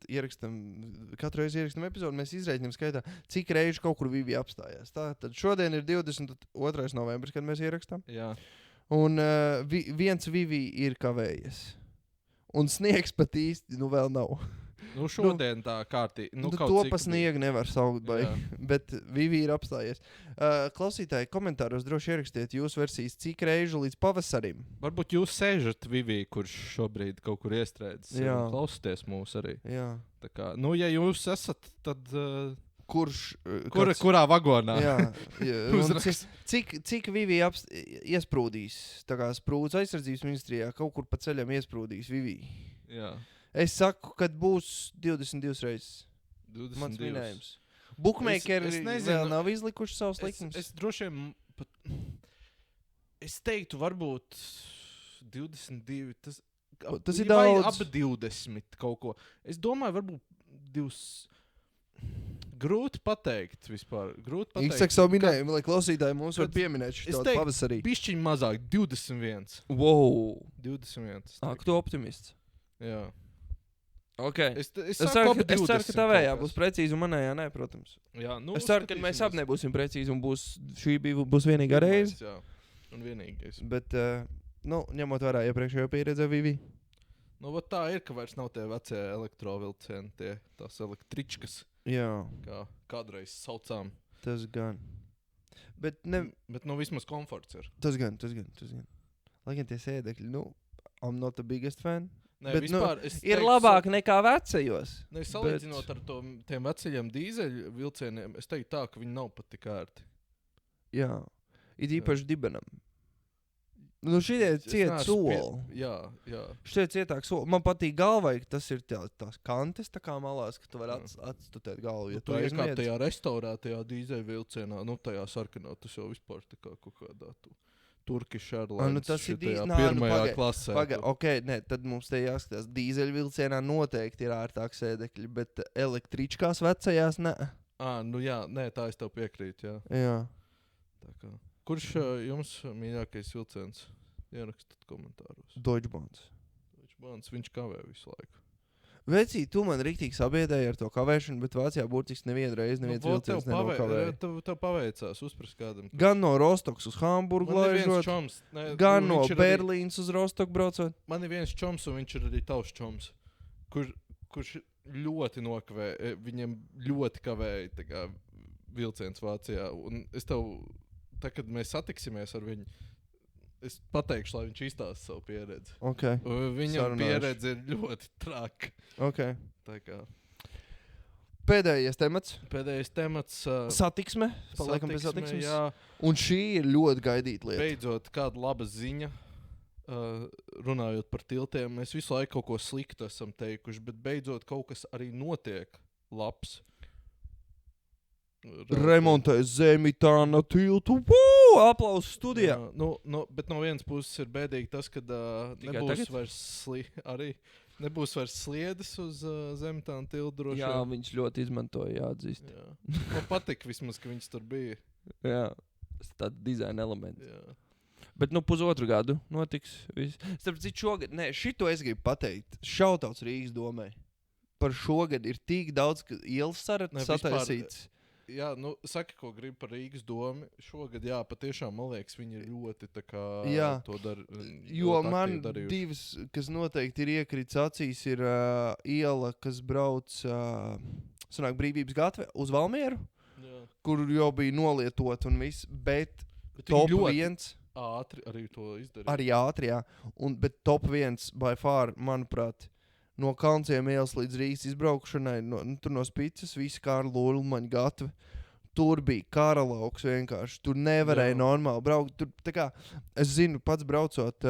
[SPEAKER 1] katru reizi ierakstām epizodu, mēs izreikinām skaitā, cik reizi kaut kur Vivi apstājās. Tā, tad šodien ir 22. novembris, kad mēs ierakstām.
[SPEAKER 3] Jā.
[SPEAKER 1] Un viens Vivi ir kavējies. Un sniegs pat īsti, vēl nav.
[SPEAKER 3] Šodien tā kārtīgi.
[SPEAKER 1] To pa sniegu nevar saukt, bet Vivi ir apstājies. Klausītāji, komentāros droši ierakstiet jūsu versijas, cik reižu līdz pavasarim.
[SPEAKER 3] Varbūt jūs sēžat Vivi, kurš šobrīd kaut kur iestrēdzis. Klausieties mūs arī.
[SPEAKER 1] Jā.
[SPEAKER 3] Tā kā, ja jūs esat, tad...
[SPEAKER 1] Kurā
[SPEAKER 3] vagonā?
[SPEAKER 1] Jā. Cik Vivi iesprūdīs, tā kā sprūdz aizsardzības ministrijā, kaut kur pa ceļam iesprūdīs Vivi.
[SPEAKER 3] Jā.
[SPEAKER 1] Es saku, kad būs 22 reizes.
[SPEAKER 3] 22.
[SPEAKER 1] Mans minējums. Bookmakeri vēl nav izlikuši savus likumus.
[SPEAKER 3] Es droši vien pat... Es teiktu, varbūt 22. Tas ir daudz. Vai ap 20 kaut ko. Es domāju, varbūt 2... Grūti pateikt vispār.
[SPEAKER 1] Izsaka savu minējumu, lai klausītāji mums var pieminēt šo pavasarī.
[SPEAKER 3] Bišķiņ mazāk, 21.
[SPEAKER 1] Wow.
[SPEAKER 3] 21.
[SPEAKER 1] Ak, tu optimists.
[SPEAKER 3] Jā.
[SPEAKER 1] Okay.
[SPEAKER 3] Es ceru,
[SPEAKER 1] ka tavējā būs precīzi un manējā nē, protams.
[SPEAKER 3] Jā,
[SPEAKER 1] es ceru, ka mēs ap nebūsim precīzi un šī būs vienīgā reize.
[SPEAKER 3] Jā, un vienīgais.
[SPEAKER 1] Bet, ņemot vērā iepriekšējo pieredzi Vivi.
[SPEAKER 3] Tā ir, ka vairs nav tie vecie elektrovilcieni, tās električkas.
[SPEAKER 1] Jā.
[SPEAKER 3] Kā kādreiz saucām.
[SPEAKER 1] Tas gan. Bet
[SPEAKER 3] vismaz komforts ir.
[SPEAKER 1] Tas gan. Lai gan tie sēdekļi, I'm not the biggest fan.
[SPEAKER 3] Nē, bet, vispār,
[SPEAKER 1] ir labāk nekā vecajos.
[SPEAKER 3] Salīdzinot ar tiem vecajiem dīzeļu vilcieniem, es teiktu tā, ka viņi nav pat tik ērti.
[SPEAKER 1] Jā. Ir īpaši dibenam. Nu, šitie ciet soli.
[SPEAKER 3] Jā.
[SPEAKER 1] Šitie cietāk soli. Man patīk galvai, ka tas ir tās kantes tā kā malās, ka tu vari atstutēt galvu. Ja
[SPEAKER 3] tu iekāp tajā restaurētajā dīzeļvilcienā, tajā sarkanā, tas jau vispār tā kā kaut kādā Turkish Airlines
[SPEAKER 1] tas ir
[SPEAKER 3] pirmajā klasē.
[SPEAKER 1] Tad mums te jāskatās. Dīzeļvilcienā noteikti ir ārtāk sēdekļi, bet električkās vecajās ne.
[SPEAKER 3] Tā es tev piekrītu,
[SPEAKER 1] Jā.
[SPEAKER 3] Tā kā. Kurš jums mīļākais vilciens? Ierakstat komentāros.
[SPEAKER 1] Deutsche Bahn.
[SPEAKER 3] Viņš kavē visu laiku.
[SPEAKER 1] Vecī, tu man riktīgi sabiedēji ar to kavēšanu, bet Vācijā burtiski nevienu reizi neviens vilciens nenokavēja.
[SPEAKER 3] Tev paveicās, uzprast kādam.
[SPEAKER 1] Gan no Rostoks uz Hamburgu laižot, gan no Berlīnas uz Rostoku braucot.
[SPEAKER 3] Man ir viens čoms, un viņš ir arī tavs čoms, kurš ļoti nokavē, viņam ļoti kavēja tā kā vilciens Vācijā. Un es tev, kad mēs satiksimies ar viņu, es pateikšu, lai viņš izstāsta savu pieredzi.
[SPEAKER 1] Okay.
[SPEAKER 3] Viņam pieredze ir ļoti traka.
[SPEAKER 1] Okay.
[SPEAKER 3] Tā kā.
[SPEAKER 1] Pēdējais temats.
[SPEAKER 3] Satiksme.
[SPEAKER 1] Paliekam pie satiksmes.
[SPEAKER 3] Jā.
[SPEAKER 1] Un šī ir ļoti gaidīta lieta.
[SPEAKER 3] Beidzot, kāda laba ziņa. Runājot par tiltiem, mēs visu laiku kaut ko sliktu esam teikuši, bet beidzot kaut kas arī notiek labs.
[SPEAKER 1] Remontē Zemitāna tiltu. Aplausu studijā.
[SPEAKER 3] Bet no vienas puses ir bēdīgi tas, ka nebūs vairs sliedes uz Zemitāna tiltu droši.
[SPEAKER 1] Jā, viņš ļoti izmantoja, jāatzīst.
[SPEAKER 3] Jā. Man patika vismaz, ka viņš tur bija.
[SPEAKER 1] Jā, tas ir tāds dizaina elements.
[SPEAKER 3] Jā.
[SPEAKER 1] Bet pusotru gadu notiks viss. Starp citu šogad, šito es gribu pateikt. Šautauts Rīgas domai. Par šogad ir tik daudz, ka ielas sataisīts.
[SPEAKER 3] Jā, saki, ko gribi par Rīgas domu. Šogad, patiešām, man liekas, viņi ir ļoti tā kā to dara.
[SPEAKER 1] Jo man divas, kas noteikti ir iekrits acīs, ir iela, kas brauc Brīvības gatve uz Valmieru, kur jau bija nolietot un viss, bet top 1...
[SPEAKER 3] Ātri arī to izdarīja.
[SPEAKER 1] Arī ātri, jā. Bet top 1 by far, manuprāt, no Kalnciem ielas līdz Rīgas izbraukšanai, tur no Spicas, visi Kārli Ulmaņa gatvi. Tur bija karalauks vienkārši. Tur nevarēja normāli braukt. Tur, tā kā, es zinu, pats braucot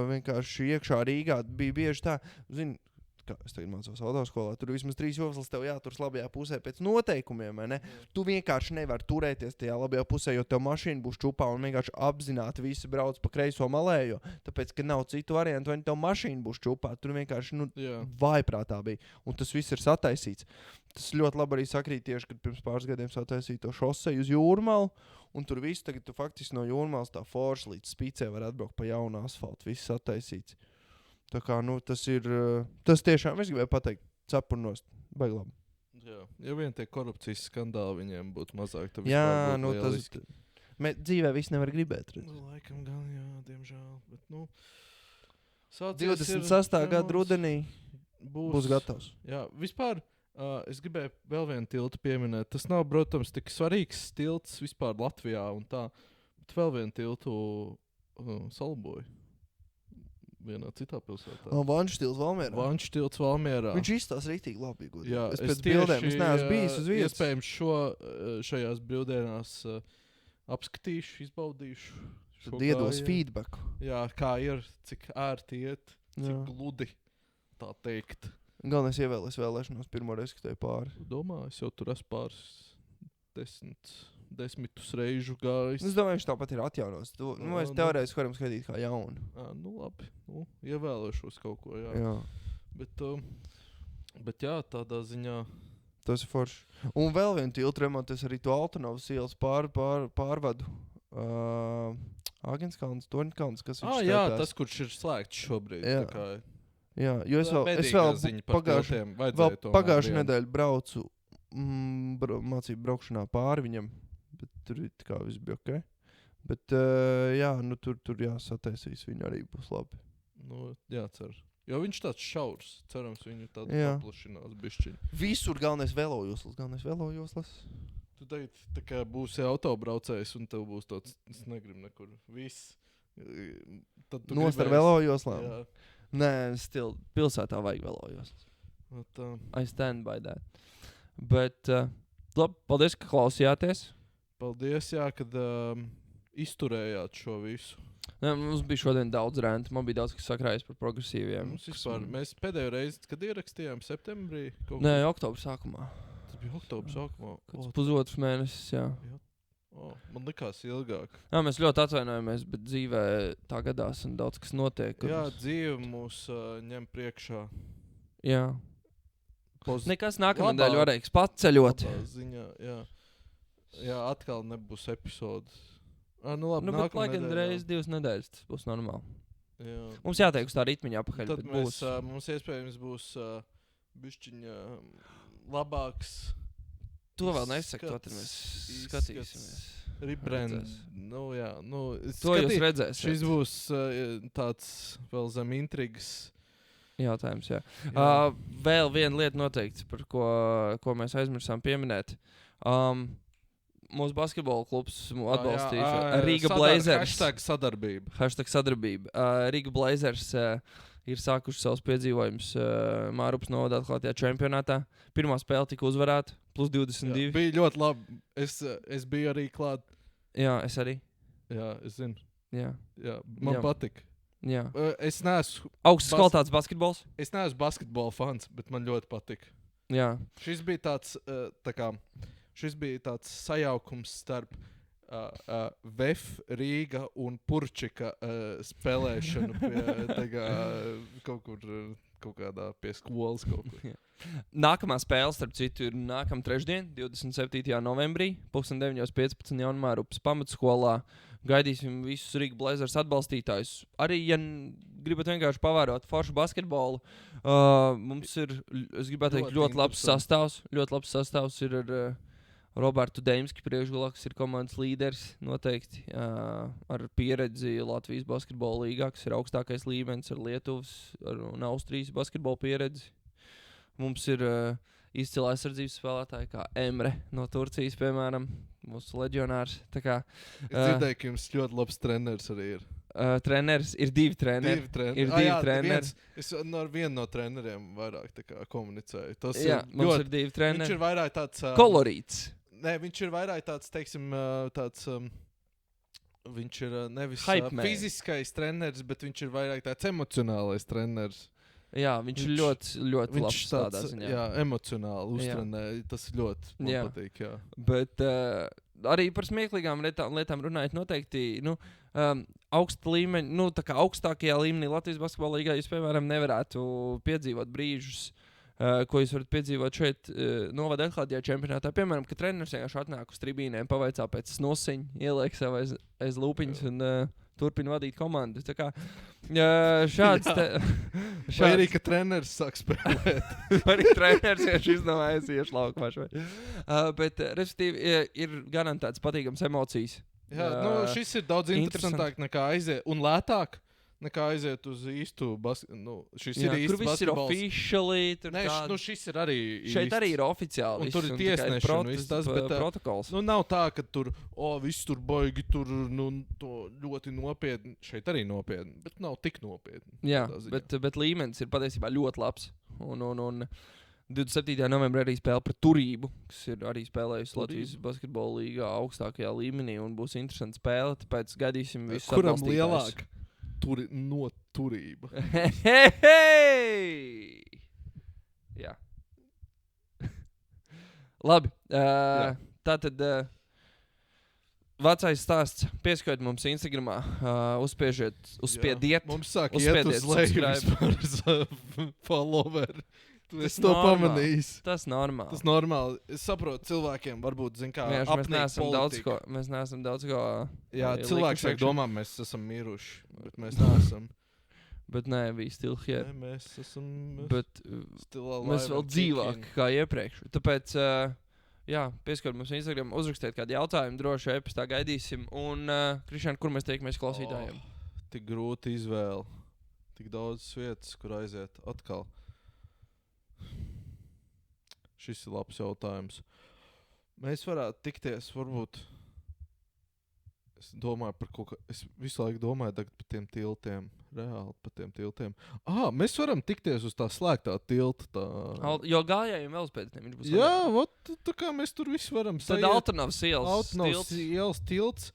[SPEAKER 1] vienkārši iekšā Rīgā, bija bieži tā, zinu, kā es tagad mācos autoskolā, tur vismaz 3 joslas tev jāturas labajā pusē pēc noteikumiem, vai ne? Tu vienkārši nevari turēties tajā labajā pusē, jo tev mašīna būs čupā un vienkārši apzināti visi brauc pa kreiso malējo, tāpēc, ka nav citu variantu, vai tev mašīna būs čupā. Tur vienkārši, vaiprātā bija. Un tas viss ir sataisīts. Tas ļoti labi arī sakrīt tieši, kad pirms pāris gadiem sataisīja to šoseju uz Jūrmalu, un tur viss tagad tu faktiski no Jūrmalas tā forša līdz Spicē var atbraukt pa jaunu asfaltu, viss sataisīts. Tā kā, tas tiešām, es gribēju pateikt, cepurnos, baigi labi.
[SPEAKER 3] Jā, ja vien tie korupcijas skandāli viņiem būtu mazāk, tad
[SPEAKER 1] jā, tas dzīvē viss nevar gribēt.
[SPEAKER 3] Laikam gan, jā, diemžēl, bet,
[SPEAKER 1] 26. gada rudenī būs gatavs.
[SPEAKER 3] Jā, vispār, es gribēju vēl vienu tiltu pieminēt. Tas nav, protams, tik svarīgs tilts vispār Latvijā un tā, bet vēl vienu tiltu salboju. Vienā citā pilsētā.
[SPEAKER 1] Vanšu tilts Valmierā.
[SPEAKER 3] Vanšu tilts Valmierā.
[SPEAKER 1] Viņš izstās rītīgi labi.
[SPEAKER 3] Jā,
[SPEAKER 1] es pēc bildēm, es neesmu bijis uz vietas.
[SPEAKER 3] Iespējams šajās brīvdienās apskatīšu, izbaudīšu.
[SPEAKER 1] Tad iedos feedbacku.
[SPEAKER 3] Jā, kā ir, cik ērti iet, cik gludi, tā teikt.
[SPEAKER 1] Galvenais ievēlēs vēlēšanos pirmo reizi, ka tev pāri.
[SPEAKER 3] Domāju, es jau tur esmu pāris desmitus reižu gājis.
[SPEAKER 1] Es domāju, viņš tāpat ir atjaunos. Mēs teorētiski varam skatīt kā jaunu.
[SPEAKER 3] Labi. Ievēlēšos kaut ko, jā. Bet jā, tādā ziņā.
[SPEAKER 1] Tas ir forši. Un vēl vienu tiltu remontu, es arī to Altanovas ielas pārvadu. Agenskalns, Torņkalns, kas viņš
[SPEAKER 3] jā, tas, kurš ir slēgts šobrīd.
[SPEAKER 1] Jā.
[SPEAKER 3] Tā kā...
[SPEAKER 1] Jā, jo es vēl pagājušu nedēļu braucu mācību braukšanā pāri viņam. Bet tur kā viss bija ok. Bet, tur jāsataisīs, viņi arī būs labi.
[SPEAKER 3] Jācer. Jo viņš tāds šaurs. Cerams, viņu tādu paplašinās bišķiņu.
[SPEAKER 1] Visur galvenais velojoslas.
[SPEAKER 3] Tu tagad tā kā būsi autobraucējs un tev būs tāds, es negribu nekur. Viss.
[SPEAKER 1] Nost ar velojoslām? Jā. Nē, pilsētā vajag velojoslas. I stand by that. Bet, labi, paldies, ka klausījāties.
[SPEAKER 3] Paldies, kad izturējāt šo visu.
[SPEAKER 1] Mums bija šodien daudz rēntu. Man bija daudz, kas sakrājas par progresīviem.
[SPEAKER 3] Mēs pēdējo reizi, kad ierakstījām septembrī.
[SPEAKER 1] Nē, oktobra sākumā.
[SPEAKER 3] Tas bija oktobra sākumā.
[SPEAKER 1] Pusotrs mēnesis, jā.
[SPEAKER 3] Man likās ilgāk.
[SPEAKER 1] Jā, mēs ļoti atvainojamies, bet dzīvē tā gadās un daudz kas notiek.
[SPEAKER 3] Jā, dzīve mūs ņem priekšā.
[SPEAKER 1] Jā. Nekas nākamā nedēļa varēs paceļot.
[SPEAKER 3] Ziņā, jā, atkal nebūs epizodes. Labi,
[SPEAKER 1] bet lai gan reiz 2 nedēļas tas būs normāli.
[SPEAKER 3] Jā.
[SPEAKER 1] Mums jātiek uz tā ritmiņa apakaļ.
[SPEAKER 3] Tad mums iespējams būs bišķiņa labāks.
[SPEAKER 1] To vēl nesaka, to tad mēs skatīsimies.
[SPEAKER 3] Rebrand.
[SPEAKER 1] To jūs redzēsiet.
[SPEAKER 3] Šis būs tāds vēl zem intrigas
[SPEAKER 1] jautājums, jā. Vēl viena lieta noteikti, par ko mēs aizmirsām pieminēt. Mūsu basketbola klubs atbalstīja Riga Blazers.
[SPEAKER 3] #sadarbība.
[SPEAKER 1] Riga Blazers ir sākuši savus piedzīvojumus Mārupas novada atklātajā čempionātā. Pirmā spēle tika uzvarēta, +22.
[SPEAKER 3] Bija ļoti labi. Es biju arī klāt.
[SPEAKER 1] Jā, es arī.
[SPEAKER 3] Jā, es zinu.
[SPEAKER 1] Jā.
[SPEAKER 3] Man patika.
[SPEAKER 1] Jā.
[SPEAKER 3] Es neesmu
[SPEAKER 1] augsts kvalitātes basketbols.
[SPEAKER 3] Es neesmu basketbola fans, bet man ļoti patika.
[SPEAKER 1] Jā.
[SPEAKER 3] Šis bija tāds sajaukums starp VF, Rīga un Purčika spēlēšanu kaut kādā pie skolas kaut kur.
[SPEAKER 1] Nākamā spēle, starp citu, ir nākamā trešdien, 27. novembrī, 9:15 Jaunmārupas pamatskolā. Gaidīsim visus Riga Blazers atbalstītājus. Arī, ja gribat vienkārši pavērot foršu basketbolu, mums ir, es gribētu teikt, ļoti labs sastāvs. Ļoti labs sastāvs ir ar Robertu Deimski priekšgalā, kas ir komandas līderis noteikti. Ar pieredzi Latvijas basketbola līgā, kas ir augstākais līmenis ar Lietuvas un Austrijas basketbola pieredzi. Mums ir izcila aizsardzības spēlētāji, kā Emre no Turcijas, piemēram, mūsu leģionārs. Es
[SPEAKER 3] dzirdēju, ka jums ļoti labs treneris arī ir.
[SPEAKER 1] Treneris ir 2 treneri. Ir 2 treneri.
[SPEAKER 3] Es ar vienu no treneriem vairāk komunicēju.
[SPEAKER 1] Mums ir 2 treneri.
[SPEAKER 3] Viņš ir vairāk tāds...
[SPEAKER 1] kolorīts.
[SPEAKER 3] Nē, viņš ir vairāk tāds, teiksim, viņš ir nevis fiziskais treneris, bet viņš ir vairāk tāds emocionālais treneris.
[SPEAKER 1] Jā, viņš ir ļoti labs tādā ziņā.
[SPEAKER 3] Jā, emocionāli uztrenē. Tas ļoti man patīk, jā.
[SPEAKER 1] Bet arī par smieklīgām lietām runājot noteikti, augsta līmeņa, tā kā augstākajā līmenī Latvijas basketbola līgā jūs, piemēram, nevarētu piedzīvot brīžus, ko jūs varat piedzīvot šeit novada atklātajā čempionātā. Piemēram, ka treneris vienkārši atnāk uz tribīnēm, pavaicā pēc snusiņa, ieliek sev aiz lūpiņas un turpina vadīt komandu. Tā kā šāds
[SPEAKER 3] Vai arī, ka treneris sāk spēlēt.
[SPEAKER 1] Vai arī treneris vienkārši izdomājas iešu laukumā. Bet, respektīvi, ir garantēts patīkams emocijas.
[SPEAKER 3] Jā, šis ir daudz interesantāk nekā aiziet un lētāk. Nekā aiziet uz īstu šis ir īsts
[SPEAKER 1] tur viss ir
[SPEAKER 3] oficiāli.
[SPEAKER 1] Nē,
[SPEAKER 3] šis ir arī
[SPEAKER 1] šeit īsts. Arī ir oficiāli.
[SPEAKER 3] Un tur ir tiesneši un viss tas, bet
[SPEAKER 1] protokols.
[SPEAKER 3] Nav tā, ka tur, viss tur baigi, tur to ļoti nopietni. Šeit arī nopietni, bet nav tik nopietni.
[SPEAKER 1] Jā, bet līmenis ir patiesībā ļoti labs. Un 27. novembrī arī spēle pret Turību, kas ir arī spēlējusi Latvijas basketbola līgā augstākajā līmenī un būs interesanta spēle, tāpēc gaidīsim visus
[SPEAKER 3] atbalstītājus. Kuram lielāk? No Turība.
[SPEAKER 1] Jā. Labi. Tātad vecais stāsts. Pieskaitiet mums Instagramā. Uzspiediet.
[SPEAKER 3] Mums sāk iet uz leju vispār followeri. Es to pamanīju.
[SPEAKER 1] Tas normāli.
[SPEAKER 3] Tas normāli. Es saprotu, cilvēkiem varbūt,
[SPEAKER 1] mēs neesam daudz ko.
[SPEAKER 3] Jā, cilvēki sāk domā, mēs esam miruši, bet mēs neesam.
[SPEAKER 1] Bet nē, we still here.
[SPEAKER 3] Nē, mēs esam
[SPEAKER 1] mēs vēl dzīvāk kā iepriekš. Tāpēc, pieskaitiet mums Instagram, uzrakstiet kādu jautājumu, droši e-pastā gaidīsim. Un, Krišān, kur mēs tiekamies klausītājiem?
[SPEAKER 3] Tik grūti izvēle. Tik daudz vietas, kur aiziet atkal. Šis ir labs jautājums. Mēs varētu tikties, varbūt. Es domāju par kaut ko. Es visu laiku domāju par tiem tiltiem. Reāli par tiem tiltiem. Mēs varam tikties uz tā slēgtā tilta.
[SPEAKER 1] Jo gājējiem velosipēdistiem viņš būs.
[SPEAKER 3] Jā, tā kā mēs tur visi varam.
[SPEAKER 1] Tad Alternavas ielas
[SPEAKER 3] ielas tilts.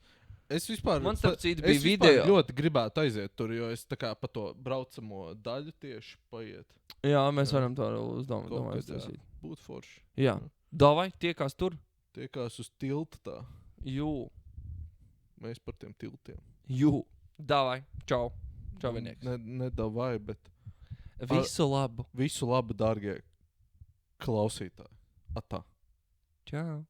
[SPEAKER 2] Es vispār,
[SPEAKER 1] Man starp citu bija
[SPEAKER 2] es vispār
[SPEAKER 1] video.
[SPEAKER 2] ļoti gribētu aiziet tur, jo es tā kā pa to braucamo daļu tieši paiet.
[SPEAKER 1] Jā, mēs
[SPEAKER 2] Jā.
[SPEAKER 1] varam to uzdomāt.
[SPEAKER 2] Kaut
[SPEAKER 1] Domāju,
[SPEAKER 2] kad, jā.
[SPEAKER 1] uztaisīt.
[SPEAKER 2] Būt forši.
[SPEAKER 1] Jā. Davai, tiekās tur.
[SPEAKER 2] Tiekās uz tilta tā.
[SPEAKER 1] Jū.
[SPEAKER 2] Mēs par tiem tiltiem.
[SPEAKER 1] Jū. Davai. Čau. Čau, vinieks.
[SPEAKER 2] Nedavai, bet
[SPEAKER 1] Visu labu.
[SPEAKER 2] visu labu, dārgie klausītāji. Atā.
[SPEAKER 1] Čau.